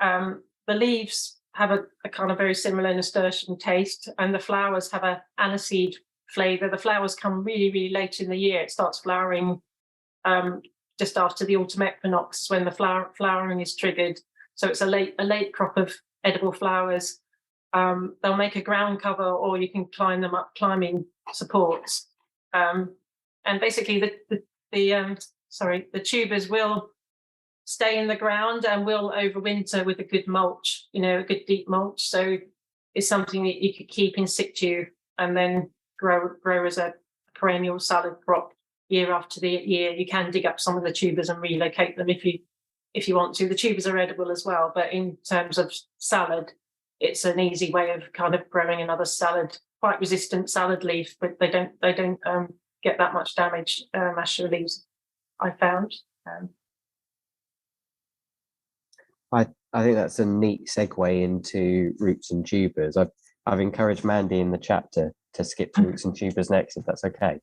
the leaves have a kind of very similar nasturtium taste, and the flowers have a aniseed flavour. The flowers come really, really late in the year. It starts flowering just after the autumn equinox, when the flowering is triggered. So it's a late crop of edible flowers. They'll make a ground cover, or you can climb them up climbing supports. And basically, the tubers will stay in the ground and will overwinter with a good mulch, a good deep mulch. So it's something that you could keep in situ and then grow as a perennial salad crop year after the year. You can dig up some of the tubers and relocate them if you want to. The tubers are edible as well, but in terms of salad, it's an easy way of kind of growing another salad, quite resistant salad leaf, but they don't get that much damage, masher leaves, I found.
I think that's a neat segue into roots and tubers. I've encouraged Mandy in the chat to skip to roots and tubers next, if that's okay.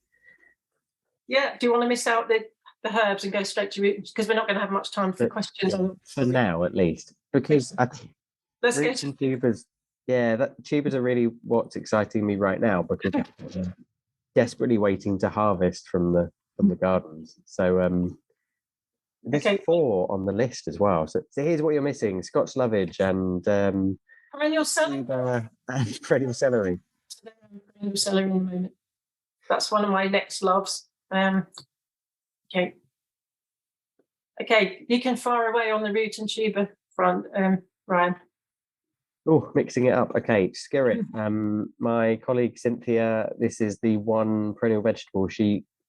Yeah, do you want to miss out the herbs and go straight to roots? Because we're not going to have much time for questions.
For now, at least. Because
Let's
roots and tubers, tubers are really what's exciting me right now, because I'm desperately waiting to harvest from the gardens. So there's 4 on the list as well. So here's what you're missing: Scotch lovage and
perennial celery.
And perennial celery.
Perennial celery in a moment. That's one of my next loves. Okay, you can fire away on the root and tuber front, Ryan.
Oh, mixing it up. Okay, skirret. My colleague Cynthia, this is the one perennial vegetable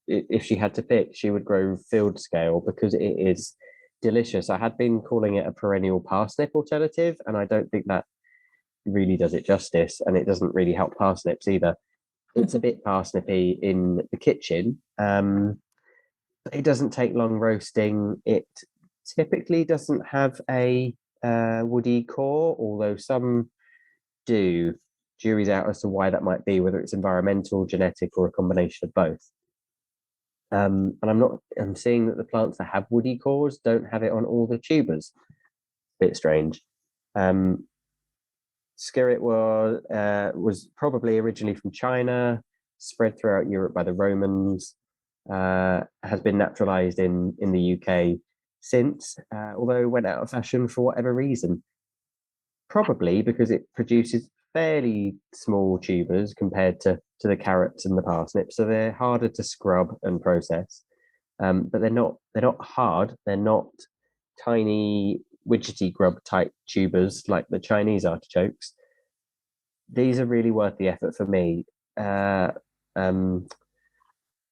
if she had to pick, she would grow field scale because it is delicious. I had been calling it a perennial parsnip alternative, and I don't think that really does it justice, and it doesn't really help parsnips either. It's a bit parsnippy in the kitchen. It doesn't take long roasting. It typically doesn't have a woody core, although some do. Jury's out as to why that might be, whether it's environmental, genetic, or a combination of both. And I'm seeing that the plants that have woody cores don't have it on all the tubers. Bit strange. Skirret was probably originally from China, spread throughout Europe by the Romans, has been naturalized in the UK since, although went out of fashion for whatever reason. Probably because it produces fairly small tubers compared to the carrots and the parsnips, so they're harder to scrub and process. But they're not hard. They're not tiny widgety grub type tubers like the Chinese artichokes. These are really worth the effort for me.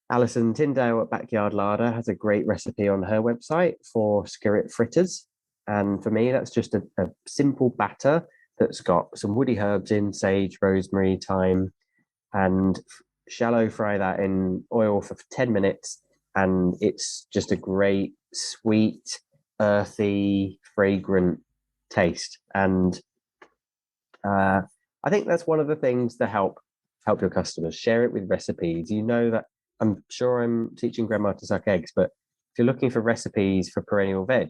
Alison Tyndale at Backyard Larder has a great recipe on her website for skirret fritters, and for me that's just a simple batter that's got some woody herbs in, sage, rosemary, thyme, and shallow fry that in oil for 10 minutes, and it's just a great sweet, earthy, fragrant taste. And I think that's one of the things to help your customers. Share it with recipes. That I'm sure I'm teaching grandma to suck eggs, but if you're looking for recipes for perennial veg,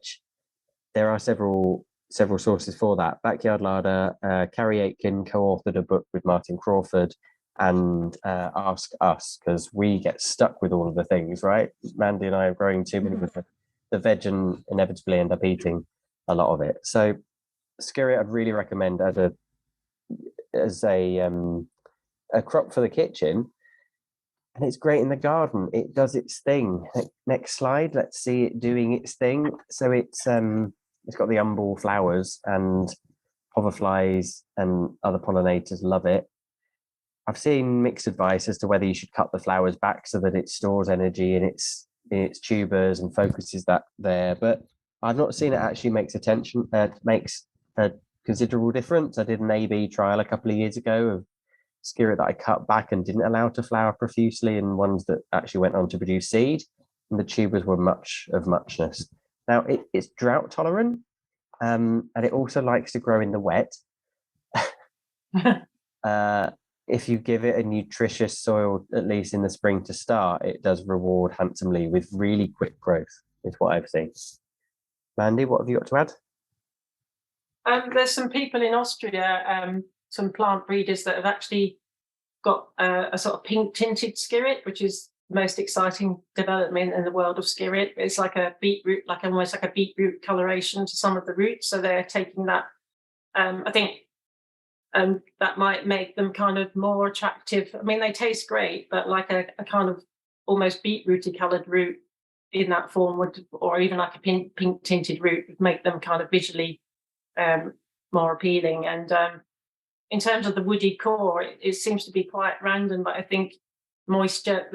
there are several sources for that. Backyard Larder, Carrie Aitken co-authored a book with Martin Crawford, and Ask Us, because we get stuck with all of the things, right? Mandy and I are growing too many with the veg and inevitably end up eating a lot of it. So skirret I'd really recommend as a crop for the kitchen, and it's great in the garden. It does its thing. Next slide, let's see it doing its thing. So it's got the umbel flowers, and hoverflies and other pollinators love it. I've seen mixed advice as to whether you should cut the flowers back so that it stores energy in its tubers and focuses that there, but I've not seen it actually makes a considerable difference. I did an A/B trial a couple of years ago of skirret that I cut back and didn't allow to flower profusely, and ones that actually went on to produce seed, and the tubers were much of muchness. Now it's drought tolerant, and it also likes to grow in the wet. if you give it a nutritious soil, at least in the spring to start, it does reward handsomely with really quick growth, is what I've seen. Mandy, what have you got to add?
There's some people in Austria, some plant breeders that have actually got a sort of pink tinted skirt, which is the most exciting development in the world of skirt. It's like a beetroot, like almost like a beetroot coloration to some of the roots. So they're taking that. I think that might make them kind of more attractive. I mean, they taste great, but like a kind of almost beetrooty coloured root in that form would, or even like a pink tinted root, would make them kind of visually more appealing. And in terms of the woody core, it seems to be quite random, but I think moisture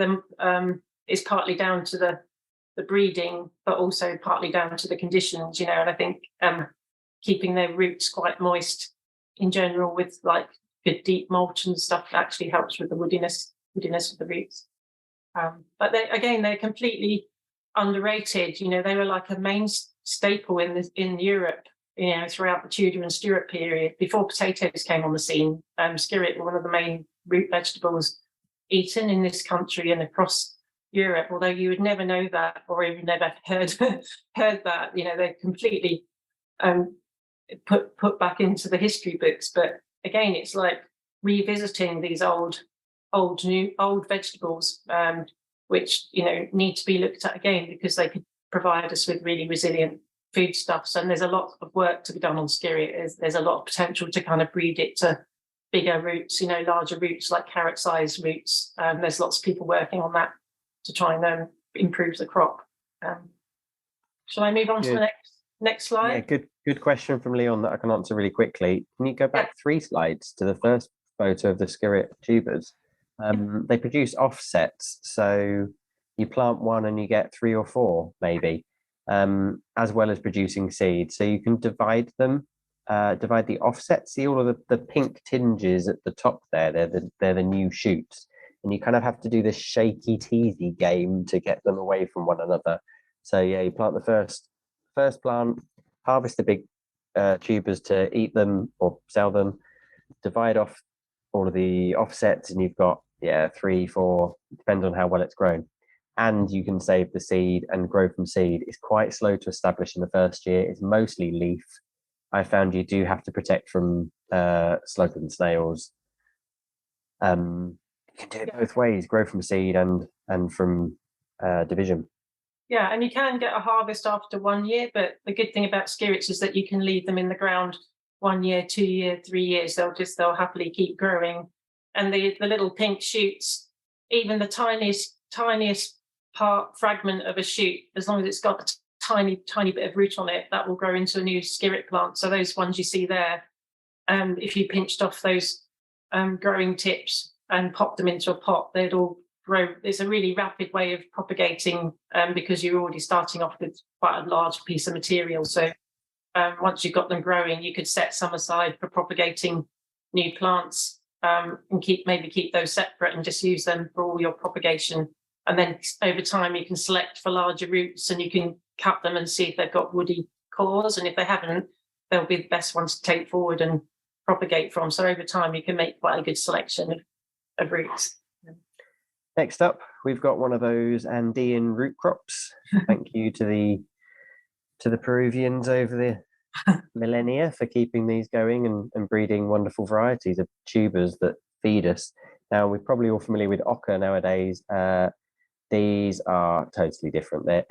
is partly down to the breeding, but also partly down to the conditions, and I think keeping their roots quite moist in general with like good deep mulch and stuff actually helps with the woodiness of the roots. But they're completely underrated. They were like a main staple in Europe, throughout the Tudor and Stuart period. Before potatoes came on the scene, skillet were one of the main root vegetables eaten in this country and across Europe, although you would never know that or even never heard that. They're completely put back into the history books. But again, it's like revisiting these old vegetables, which need to be looked at again because they could provide us with really resilient foodstuffs. And there's a lot of work to be done on skillet. There's a lot of potential to kind of breed it to bigger roots, larger roots like carrot-sized roots. There's lots of people working on that to try and improve the crop. Shall I move on to the next slide?
Yeah, good question from Leon that I can answer really quickly. Can you go back 3 slides to the first photo of the skillet tubers? They produce offsets, so you plant one and you get 3 or 4 maybe, as well as producing seed. So you can divide them, divide the offsets. See all of the pink tinges at the top there, they're the new shoots. And you kind of have to do this shaky teasy game to get them away from one another. So yeah, you plant the first plant, harvest the big tubers to eat them or sell them, divide off all of the offsets, and you've got 3, 4, depends on how well it's grown. And you can save the seed and grow from seed. It's quite slow to establish in the first year. It's mostly leaf. I found you do have to protect from slugs and snails. You can do it both ways, grow from seed and from division.
Yeah, and you can get a harvest after 1 year, but the good thing about skillets is that you can leave them in the ground 1 year, 2 year, 3 years. They'll happily keep growing. And the little pink shoots, even the tiniest fragment of a shoot, as long as it's got a tiny bit of root on it, that will grow into a new skillet plant. So those ones you see there, if you pinched off those growing tips and popped them into a pot, they'd all grow. It's a really rapid way of propagating because you're already starting off with quite a large piece of material. So once you've got them growing, you could set some aside for propagating new plants and keep those separate and just use them for all your propagation. And then over time, you can select for larger roots and you can cut them and see if they've got woody cores. And if they haven't, they'll be the best ones to take forward and propagate from. So over time, you can make quite a good selection of roots.
Next up, we've got one of those Andean root crops. Thank you to the Peruvians over the millennia for keeping these going and breeding wonderful varieties of tubers that feed us. Now, we're probably all familiar with oca nowadays. These are totally different. They're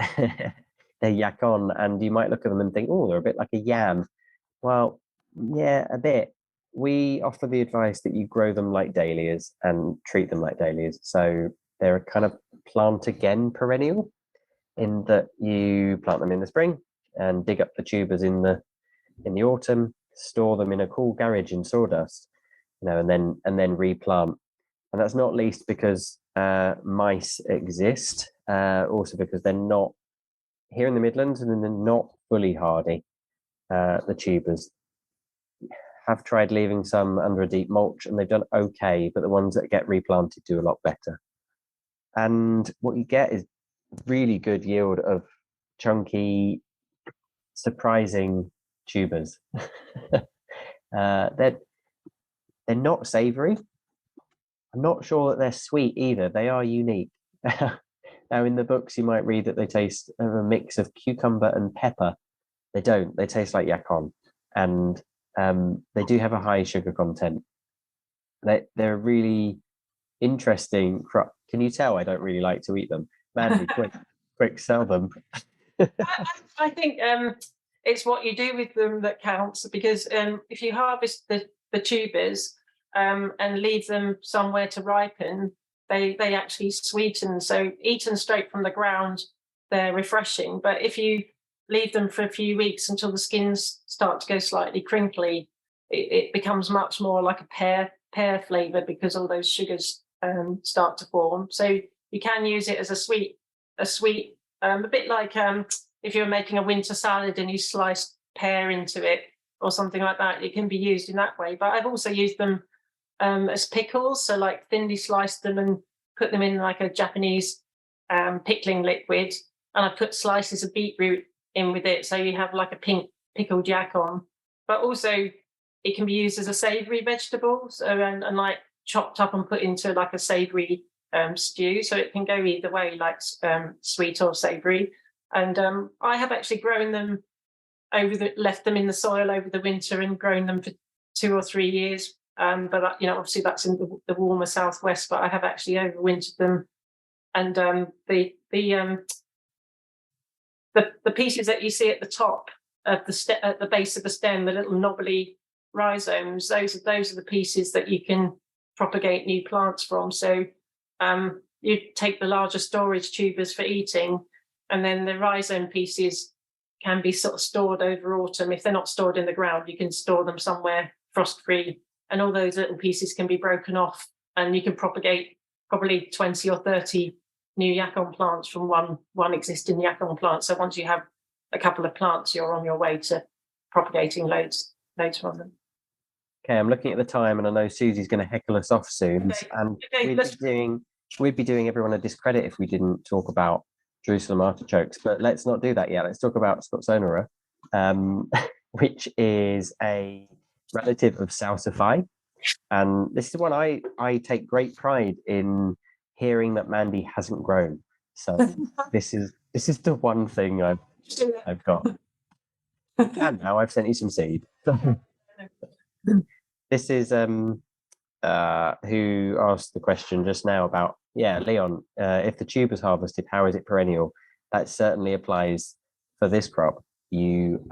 yacon, and you might look at them and think, oh, they're a bit like a yam. Well, yeah, a bit. We offer the advice that you grow them like dahlias and treat them like dahlias. So they're a kind of plant again perennial, in that you plant them in the spring and dig up the tubers in the autumn, store them in a cool garage in sawdust, and then replant. And that's not least because mice exist, also because they're not here in the Midlands and they're not fully hardy. The tubers have tried leaving some under a deep mulch and they've done okay, but the ones that get replanted do a lot better. And what you get is really good yield of chunky, surprising tubers. They're not savoury. I'm not sure that they're sweet either. They are unique. Now, in the books, you might read that they taste of a mix of cucumber and pepper. They don't. They taste like yacon, and they do have a high sugar content. They're really interesting crop. Can you tell I don't really like to eat them? Mandy, quick, sell them.
I think it's what you do with them that counts, because if you harvest the tubers and leave them somewhere to ripen, they actually sweeten. So eaten straight from the ground, they're refreshing. But if you leave them for a few weeks until the skins start to go slightly crinkly, it becomes much more like a pear flavour, because all those sugars start to form. So you can use it as a sweet, a bit like if you're making a winter salad and you slice pear into it or something like that. It can be used in that way. But I've also used them as pickles, so like thinly sliced them and put them in like a Japanese pickling liquid, and I put slices of beetroot in with it, so you have like a pink pickled yacon. But also it can be used as a savoury vegetable, so and like chopped up and put into like a savoury stew, so it can go either way, like sweet or savoury. And I have actually grown them left them in the soil over the winter and grown them for 2 or 3 years. But that, obviously that's in the warmer southwest. But I have actually overwintered them, and the pieces that you see at the top of at the base of the stem, the little knobbly rhizomes, those are the pieces that you can propagate new plants from. So you take the larger storage tubers for eating, and then the rhizome pieces can be sort of stored over autumn. If they're not stored in the ground, you can store them somewhere frost-free, and all those little pieces can be broken off, and you can propagate probably 20 or 30 new yacon plants from one existing yacon plant. So once you have a couple of plants, you're on your way to propagating loads from them.
Okay, I'm looking at the time, and I know Susie's going to heckle us off soon.
Okay.
And
Okay,
we'd be doing everyone a discredit if we didn't talk about Jerusalem artichokes. But let's not do that yet. Let's talk about Scotsonera, which is a relative of Salsify. And this is one I take great pride in hearing that Mandy hasn't grown. So this is the one thing I've got. And now I've sent you some seed. This is who asked the question just now about, Leon, if the tube is harvested, how is it perennial? That certainly applies for this crop. You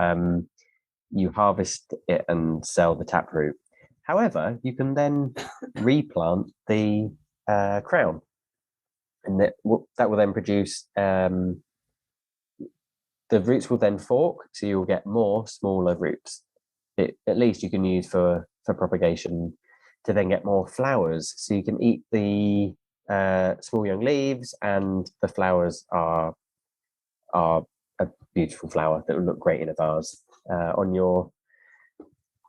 harvest it and sell the taproot. However, you can then replant the crown, and that will then produce the roots will then fork, so you'll get more smaller roots. At least you can use for propagation to then get more flowers, so you can eat the small young leaves, and the flowers are a beautiful flower that will look great in a vase on your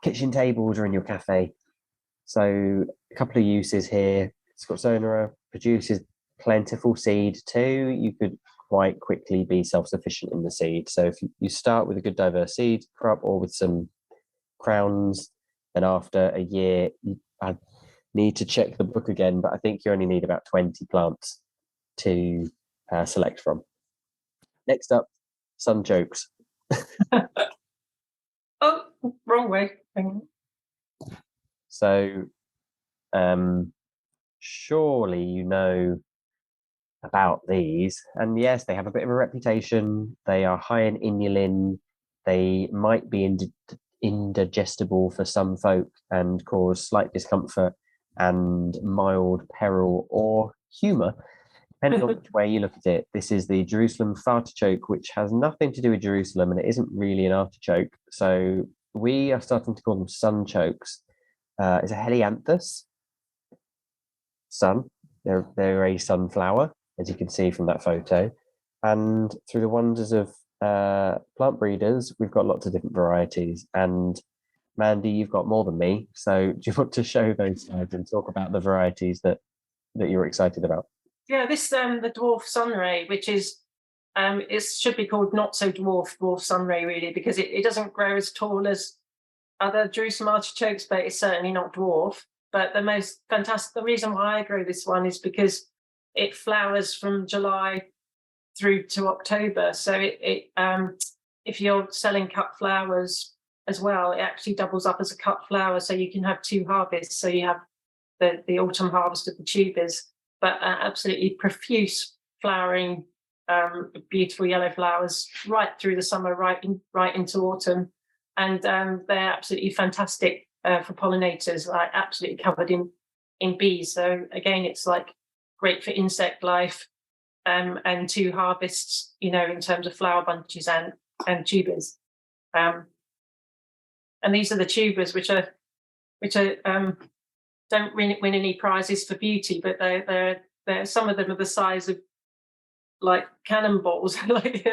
kitchen tables or in your cafe. So a couple of uses here. Scotsonera produces plentiful seed too. You could quite quickly be self-sufficient in the seed. So if you start with a good diverse seed crop or with some crowns, then after a year, I need to check the book again, but I think you only need about 20 plants to select from. Next up, sunchokes.
Oh, wrong way.
So surely you know about these, and yes, they have a bit of a reputation. They are high in inulin. They might be indigestible for some folk and cause slight discomfort and mild peril or humour, depending on which way you look at it. This is the Jerusalem fartichoke, which has nothing to do with Jerusalem, and it isn't really an artichoke. So we are starting to call them sunchokes. It's a helianthus. They're a sunflower, as you can see from that photo. And through the wonders of plant breeders, we've got lots of different varieties. And Mandy, you've got more than me. So do you want to show those slides and talk about the varieties that you're excited about?
Yeah, this the dwarf sunray, which is it should be called not so dwarf sunray really, because it doesn't grow as tall as other Jerusalem artichokes, but it's certainly not dwarf. but the most fantastic, the reason why I grow this one is because it flowers from July through to October. So if you're selling cut flowers as well, it actually doubles up as a cut flower. So you can have 2 harvests. So you have the autumn harvest of the tubers, but absolutely profuse flowering, beautiful yellow flowers right through the summer, right into autumn. And they're absolutely fantastic for pollinators, like absolutely covered in bees. So again, it's like great for insect life, and 2 harvests, you know, in terms of flower bunches and tubers. And these are the tubers which are don't win any prizes for beauty, but they're some of them are the size of like cannonballs, like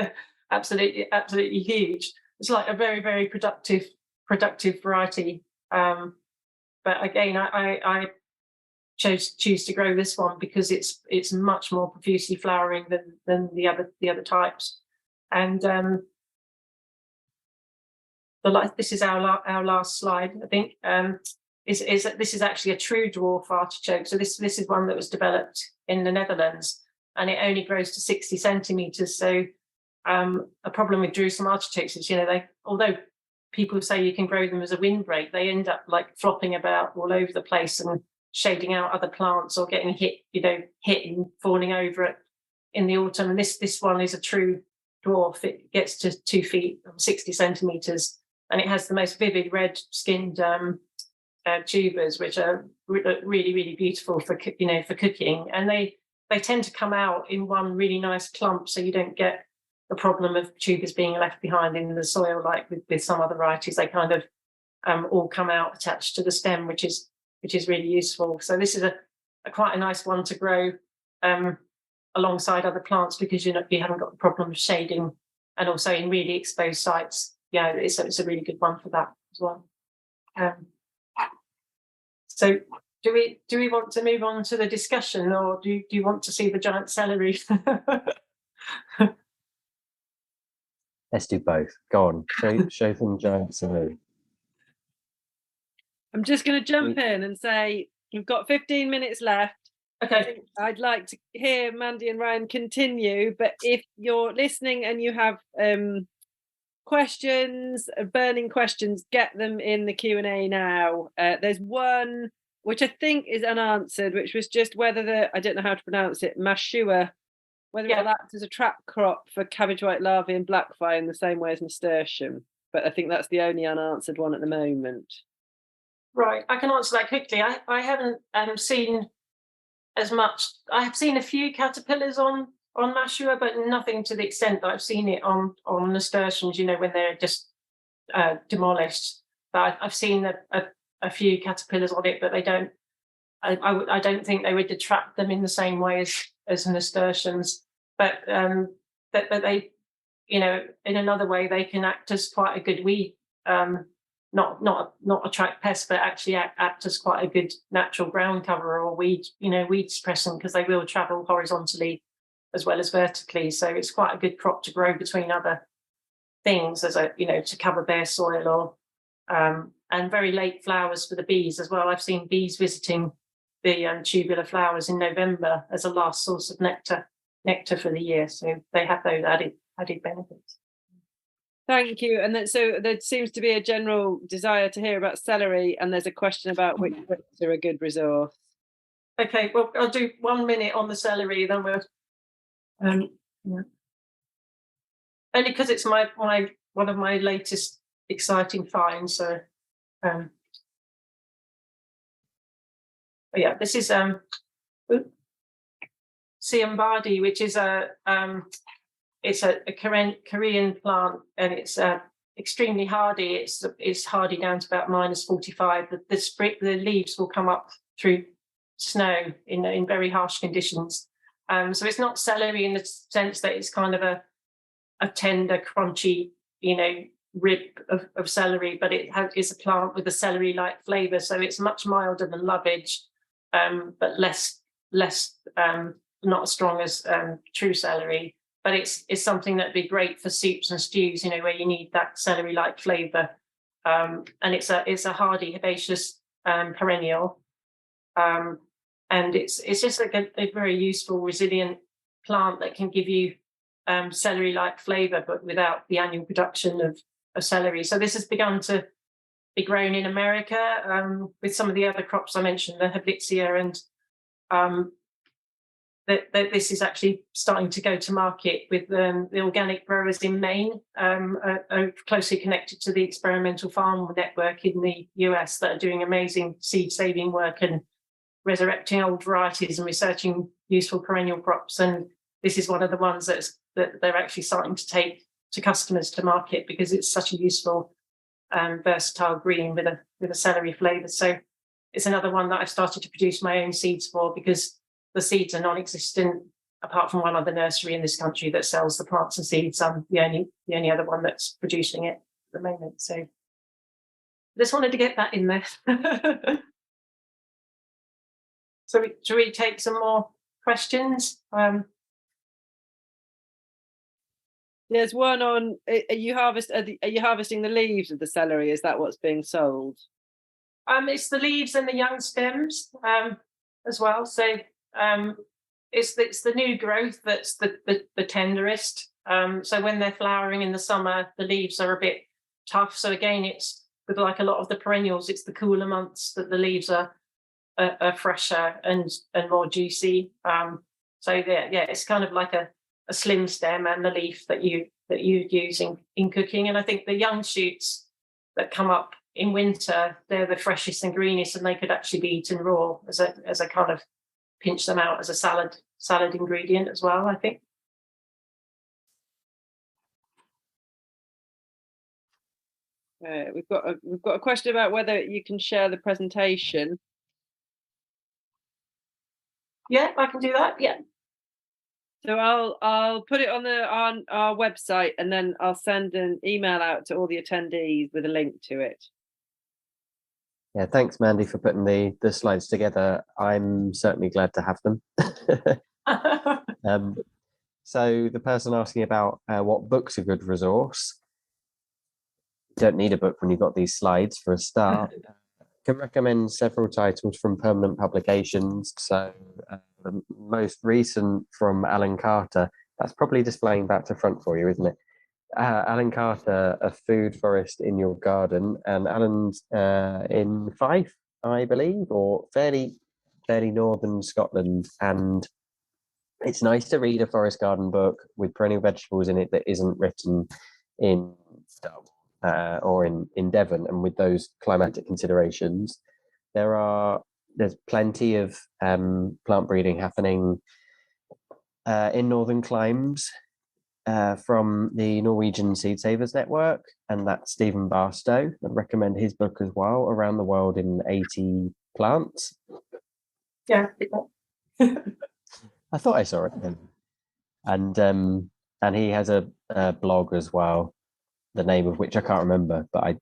absolutely huge. It's like a very, very productive variety. But again, I choose to grow this one because it's much more profusely flowering than the other types. And this is our last slide, I think. This is actually a true dwarf artichoke. So this is one that was developed in the Netherlands, and it only grows to 60 centimeters. So a problem with Jerusalem artichokes is, you know, although people say you can grow them as a windbreak, they end up like flopping about all over the place and shading out other plants or getting hit and falling over it in the autumn. And this one is a true dwarf. It gets to 2 feet, 60 centimeters, and it has the most vivid red skinned tubers, which are really, really beautiful for cooking. And they tend to come out in one really nice clump, so you don't get the problem of tubers being left behind in the soil like with some other varieties. They kind of all come out attached to the stem, which is really useful. So this is a quite a nice one to grow alongside other plants, because you haven't got the problem of shading, and also in really exposed sites. Yeah, it's a really good one for that as well. So do we want to move on to the discussion, or do you want to see the giant celery?
Let's do both. Go on, show them giant celery.
I'm just going to jump in and say we've got 15 minutes left.
Okay.
I'd like to hear Mandy and Ryan continue, but if you're listening and you have questions, burning questions, get them in the Q&A now. There's one which I think is unanswered, which was just whether I don't know how to pronounce it, mashua, whether it will act as a trap crop for cabbage white larvae and blackfly in the same way as nasturtium. But I think that's the only unanswered one at the moment.
Right, I can answer that quickly. I haven't seen as much. I have seen a few caterpillars on mashua, but nothing to the extent that I've seen it on nasturtiums, you know, when they're just demolished. But I've seen a few caterpillars on it, but they don't. I don't think they would detract them in the same way as nasturtiums. But they, you know, in another way, they can act as quite a good weed. Not attract pests, but actually act as quite a good natural ground cover or weed suppressant, because they will travel horizontally as well as vertically. So it's quite a good crop to grow between other things to cover bare soil, or and very late flowers for the bees as well. I've seen bees visiting the tubular flowers in November as a last source of nectar for the year. So they have those added benefits.
Thank you. And so there seems to be a general desire to hear about celery, and there's a question about which books are a good resource.
Okay, well, I'll do 1 minute on the celery, then we'll only because it's my one of my latest exciting finds. So this is Siambadi, which is it's a Korean plant, and it's extremely hardy. It's hardy down to about -45. The leaves will come up through snow in very harsh conditions. So it's not celery in the sense that it's kind of a tender, crunchy, rib of celery, but it's a plant with a celery-like flavour. So it's much milder than lovage, but less not as strong as true celery. But it's something that'd be great for soups and stews, where you need that celery-like flavour. And it's a hardy herbaceous perennial. And it's just like a very useful, resilient plant that can give you celery-like flavour, but without the annual production of celery. So this has begun to be grown in America with some of the other crops I mentioned, the Hopniss, and this is actually starting to go to market with the organic growers in Maine, are closely connected to the experimental farm network in the US that are doing amazing seed saving work and resurrecting old varieties and researching useful perennial crops. And this is one of the ones that they're actually starting to take to customers to market because it's such a useful versatile green with a celery flavour. So it's another one that I've started to produce my own seeds for, because the seeds are non-existent apart from one other nursery in this country that sells the plants and seeds. I'm the only other one that's producing it at the moment. So just wanted to get that in there. So should we take some more questions?
There's one on, are you harvesting the leaves of the celery? Is that what's being sold?
It's the leaves and the young stems as well. So it's the new growth that's the tenderest. So when they're flowering in the summer, the leaves are a bit tough. So again, it's with like a lot of the perennials, it's the cooler months that the leaves are fresher and more juicy. So yeah, it's kind of like a slim stem and the leaf that you use in cooking. And I think the young shoots that come up in winter, they're the freshest and greenest, and they could actually be eaten raw as a kind of pinch them out as a salad ingredient as well, I think.
We've got a question about whether you can share the presentation.
Yeah, I can do that. Yeah.
So I'll put it on our website, and then I'll send an email out to all the attendees with a link to it.
Yeah, thanks, Mandy, for putting the slides together. I'm certainly glad to have them. So the person asking about what book's a good resource. You don't need a book when you've got these slides for a start. Can recommend several titles from permanent publications. So the most recent from Alan Carter, that's probably displaying back to front for you, isn't it? Alan Carter, A Food Forest in Your Garden, and Alan's in Fife, I believe, or fairly northern Scotland. And it's nice to read a forest garden book with perennial vegetables in it that isn't written in or in Devon, and with those climatic considerations. There's plenty of plant breeding happening in northern climes from the Norwegian Seed Savers Network, and that's Stephen Barstow. I'd recommend his book as well, Around the World in 80 Plants.
Yeah.
I thought I saw it. And he has a blog as well, the name of which I can't remember, but I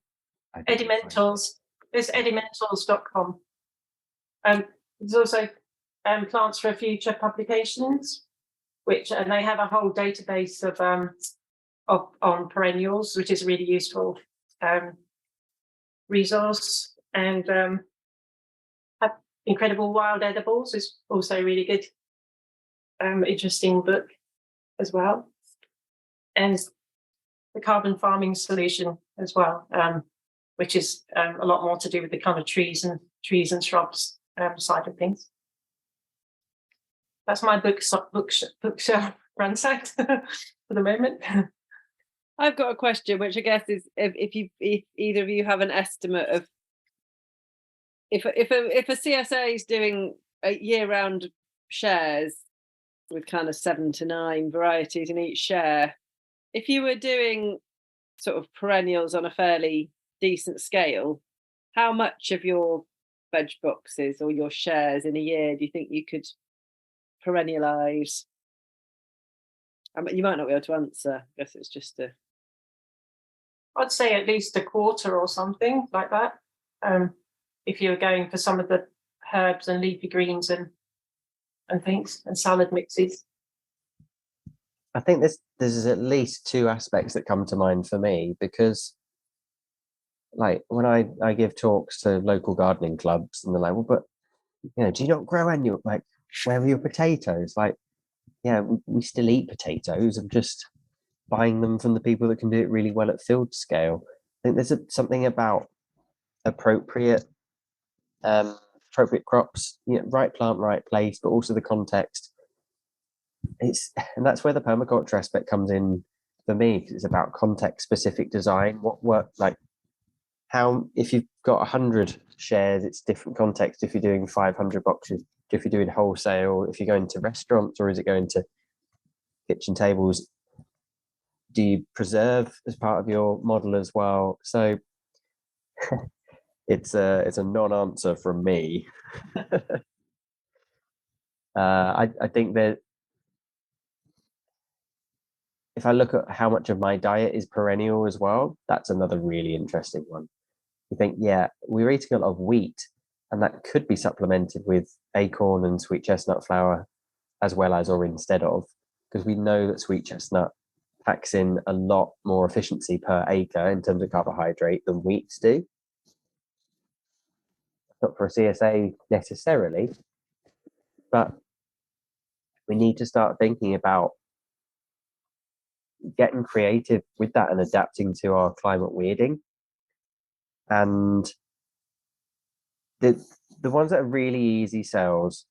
Edimentals. It's edimentals.com. There's also Plants for Future publications, and they have a whole database of on perennials, which is a really useful resource. And have Incredible Wild Edibles is also a really good, interesting book as well. And the Carbon Farming Solution as well, which is a lot more to do with the kind of trees and shrubs side of things. That's my bookshelf ransacked for the moment.
I've got a question, which I guess is if either of you have an estimate of if a CSA is doing year-round shares with kind of 7 to 9 varieties in each share, if you were doing sort of perennials on a fairly decent scale, how much of your veg boxes or your shares in a year do you think you could perennialize? I mean, you might not be able to answer. I guess it's just
I'd say at least a quarter or something like that. If you were going for some of the herbs and leafy greens and things and salad mixes.
I think there's at least 2 aspects that come to mind for me, because like when I give talks to local gardening clubs, and they're like, well, but do you not grow annual? Like, where are your potatoes? Like, yeah, we still eat potatoes. I'm just buying them from the people that can do it really well at field scale. I think there's something about appropriate appropriate crops, right plant, right place, but also the context. And that's where the permaculture aspect comes in for me, because it's about context specific design. What work, like how, if you've got 100 shares, it's different context. If you're doing 500 boxes, if you're doing wholesale, if you're going to restaurants, or is it going to kitchen tables? Do you preserve as part of your model as well? So it's a non-answer from me. I think that if I look at how much of my diet is perennial as well, that's another really interesting one. You think, yeah, we're eating a lot of wheat, and that could be supplemented with acorn and sweet chestnut flour, as well as or instead of, because we know that sweet chestnut packs in a lot more efficiency per acre in terms of carbohydrate than wheats do. Not for a CSA necessarily, but we need to start thinking about getting creative with that and adapting to our climate weirding. And the ones that are really easy sells,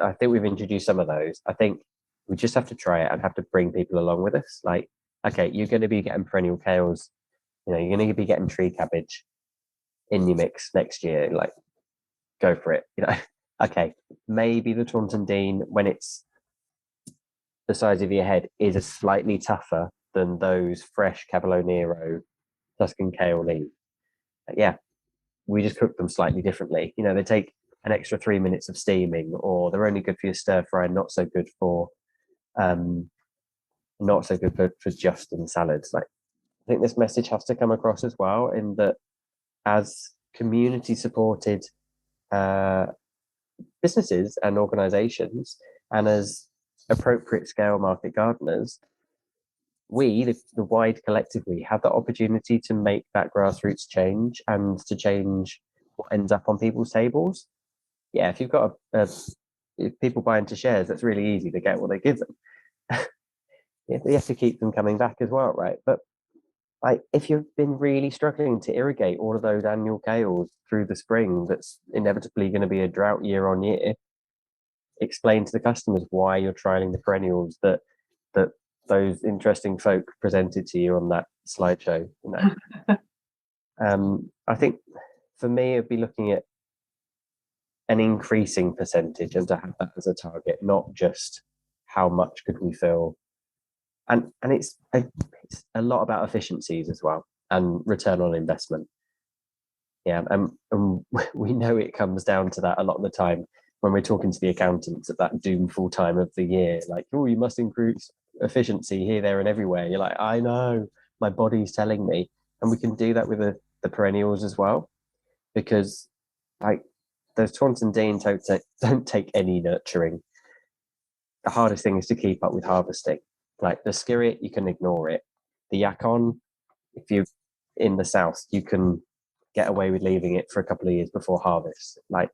I think we've introduced some of those. I think we just have to try it and have to bring people along with us. Like, okay, you're going to be getting perennial kales, you're going to be getting tree cabbage in your mix next year. Like, go for it. Okay, maybe the Taunton Dean, when it's the size of your head, is a slightly tougher than those fresh Cavolo Nero Tuscan kale leaves. Yeah, we just cook them slightly differently. They take an extra 3 minutes of steaming, or they're only good for your stir fry, not so good for just in salads. Like, I think this message has to come across as well, in that as community supported businesses and organizations, and as appropriate scale market gardeners, we, the wide collective, we have the opportunity to make that grassroots change and to change what ends up on people's tables. Yeah, if you've got if people buy into shares, that's really easy to get what they give them. You have to keep them coming back as well, right? But like, if you've been really struggling to irrigate all of those annual kales through the spring, that's inevitably going to be a drought year on year, explain to the customers why you're trialing the perennials that those interesting folk presented to you on that slideshow. I think for me, it'd be looking at an increasing percentage and to have that as a target, not just how much could we fill. And it's a lot about efficiencies as well, and return on investment. Yeah, and we know it comes down to that a lot of the time when we're talking to the accountants at that doomful time of the year. Like, oh, you must increase efficiency here, there, and everywhere. You're like, I know, my body's telling me. And we can do that with the perennials as well, because like those Taunton Dean don't take any nurturing. The hardest thing is to keep up with harvesting. Like the skirret, you can ignore it. The yacon, if you're in the south, you can get away with leaving it for a couple of years before harvest. Like,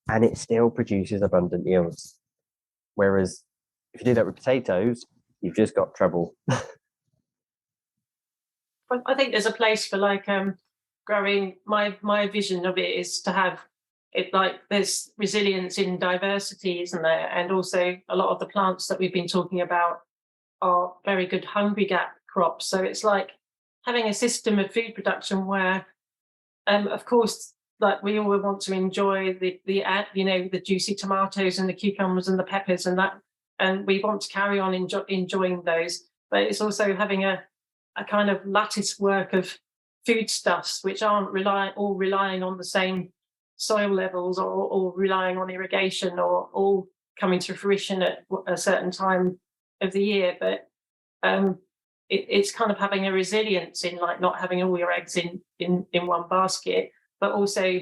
and it still produces abundant yields. Whereas if you do that with potatoes, you've just got trouble.
I think there's a place for like growing. My vision of it is to have it like there's resilience in diversity, isn't there? And also a lot of the plants that we've been talking about are very good hungry gap crops. So it's like having a system of food production where, of course, like we all want to enjoy the juicy tomatoes and the cucumbers and the peppers and that, and we want to carry on enjoying those. But it's also having a kind of lattice work of foodstuffs which aren't relying on the same soil levels or relying on irrigation or all coming to fruition at a certain time of the year. But it's kind of having a resilience in like not having all your eggs in one basket, but also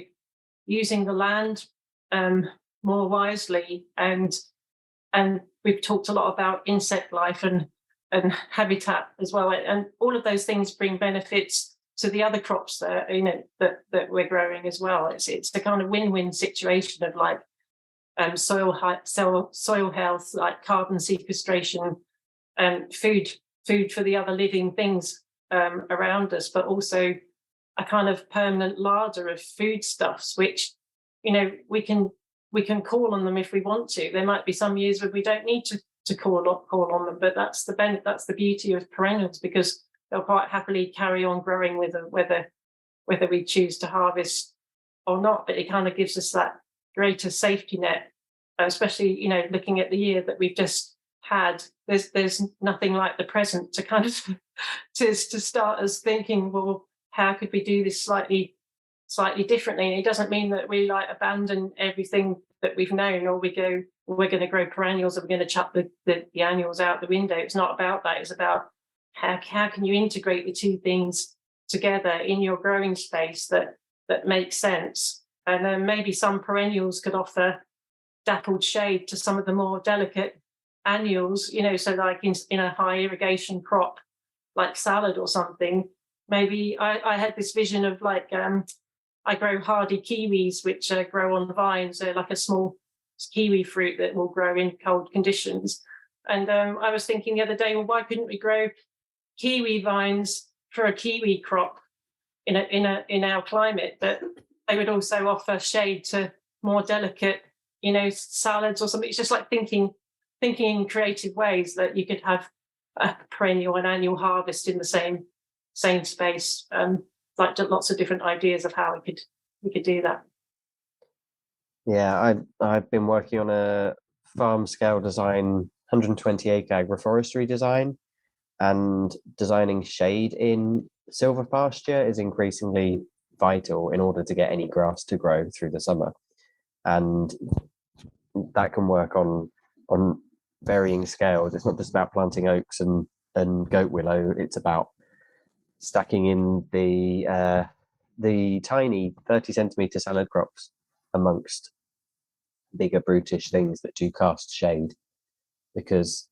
using the land more wisely. And we've talked a lot about insect life and habitat as well. And all of those things bring benefits to the other crops that that we're growing as well. It's the kind of win-win situation of like soil health, like carbon sequestration, and food for the other living things around us, but also a kind of permanent larder of foodstuffs, which we can call on them if we want to. There might be some years where we don't need to call on them, but that's the beauty of perennials, because they'll quite happily carry on growing with them, whether we choose to harvest or not. But it kind of gives us that greater safety net, especially looking at the year that we've just had. There's nothing like the present to kind of to start us thinking, well, how could we do this slightly differently? And it doesn't mean that we like abandon everything that we've known, or we go, well, we're going to grow perennials, or we're going to chuck the annuals out the window. It's not about that. It's about how can you integrate the two things together in your growing space that makes sense. And then maybe some perennials could offer dappled shade to some of the more delicate annuals, so like in a high irrigation crop like salad or something. Maybe I had this vision of like I grow hardy kiwis, which grow on the vines. They're like a small kiwi fruit that will grow in cold conditions. And I was thinking the other day, well, why couldn't we grow kiwi vines for a kiwi crop in our climate? But they would also offer shade to more delicate, salads or something. It's just like thinking in creative ways that you could have a perennial and annual harvest in the same space. Like lots of different ideas of how we could do that.
Yeah, I've been working on a farm scale design, 120 acre agroforestry design, and designing shade in silver pasture is increasingly vital in order to get any grass to grow through the summer. And that can work on varying scales. It's not just about planting oaks and goat willow. It's about stacking in the tiny 30 centimeter salad crops amongst bigger brutish things that do cast shade, because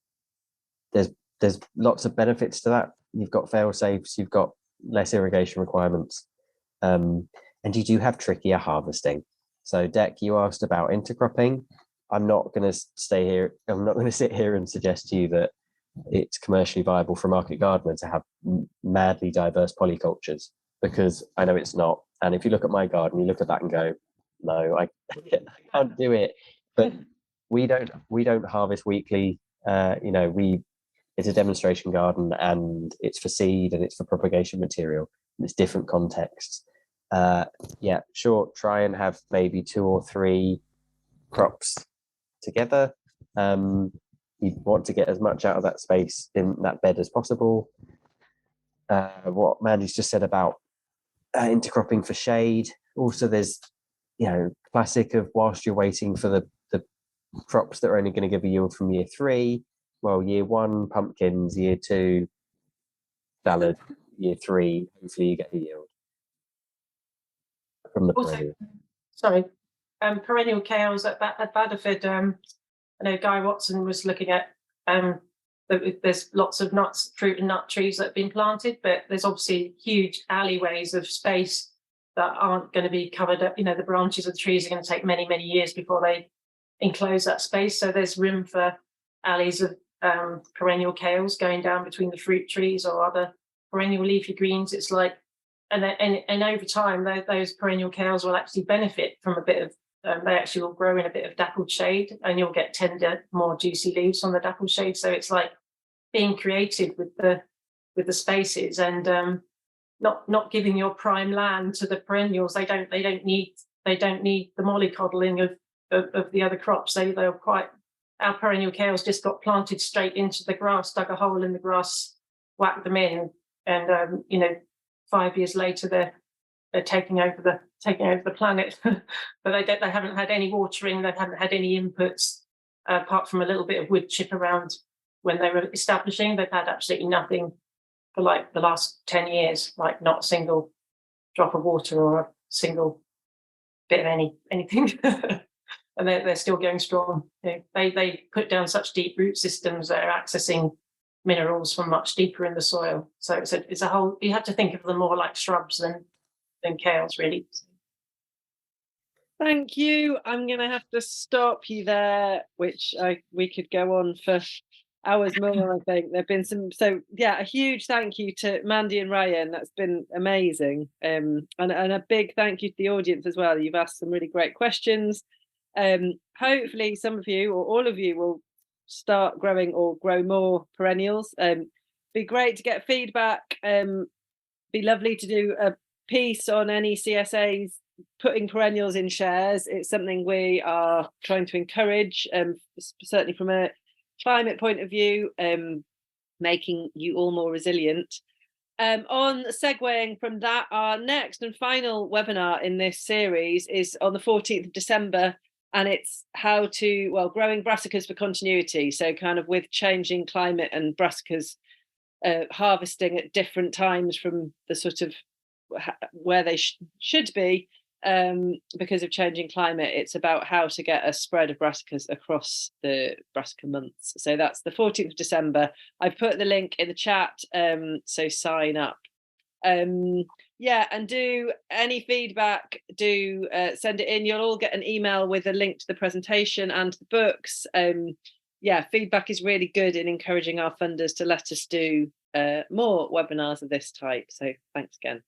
there's lots of benefits to that. You've got fail safes, you've got less irrigation requirements, and you do have trickier harvesting. So Dec, you asked about intercropping. I'm not going to sit here and suggest to you that it's commercially viable for a market gardener to have madly diverse polycultures, because I know it's not. And if you look at my garden, you look at that and go, no, I can't do it. But we don't harvest weekly. It's a demonstration garden, and it's for seed and it's for propagation material. It's different contexts. Try and have maybe 2 or 3 crops together. You want to get as much out of that space in that bed as possible. What Mandy's just said about intercropping for shade. Also, there's classic of whilst you're waiting for the crops that are only going to give a yield from year 3. Well, year 1 pumpkins, year 2 salad, year 3 hopefully you get a yield from the perennial.
Sorry, perennial kales at Baddaford. I know Guy Watson was looking at. There's lots of fruit and nut trees that have been planted, but there's obviously huge alleyways of space that aren't going to be covered up. The branches of the trees are going to take many, many years before they enclose that space. So there's room for alleys of perennial kales going down between the fruit trees or other perennial leafy greens. It's like, and over time, those perennial kales will actually benefit from a bit of. They actually will grow in a bit of dappled shade, and you'll get tender, more juicy leaves on the dappled shade. So it's like being creative with the spaces, and not giving your prime land to the perennials. They don't need the mollycoddling of the other crops. They're quite. Our perennial kales just got planted straight into the grass, dug a hole in the grass, whacked them in, and 5 years later they're taking over the planet. But they haven't had any watering, they haven't had any inputs apart from a little bit of wood chip around when they were establishing. They've had absolutely nothing for like the last 10 years, like not a single drop of water or a single bit of anything. And they're still going strong. They put down such deep root systems that are accessing minerals from much deeper in the soil. So it's a whole, you have to think of them more like shrubs than kales, really.
Thank you. I'm going to have to stop you there, which we could go on for hours more, I think. There've been some, so yeah, a huge thank you to Mandy and Ryan. That's been amazing. And a big thank you to the audience as well. You've asked some really great questions. Hopefully some of you or all of you will start growing or grow more perennials. Be great to get feedback. Be lovely to do a piece on any CSAs putting perennials in shares. It's something we are trying to encourage, certainly from a climate point of view, making you all more resilient. On segueing from that, our next and final webinar in this series is on the 14th of December, and it's how to, well, growing brassicas for continuity. So kind of with changing climate and brassicas harvesting at different times from the sort of where they should be, because of changing climate. It's about how to get a spread of brassicas across the brassica months. So that's the 14th of December. I've put the link in the chat, so sign up. Yeah, and do any feedback, do send it in. You'll all get an email with a link to the presentation and the books. Yeah, feedback is really good in encouraging our funders to let us do more webinars of this type. So thanks again.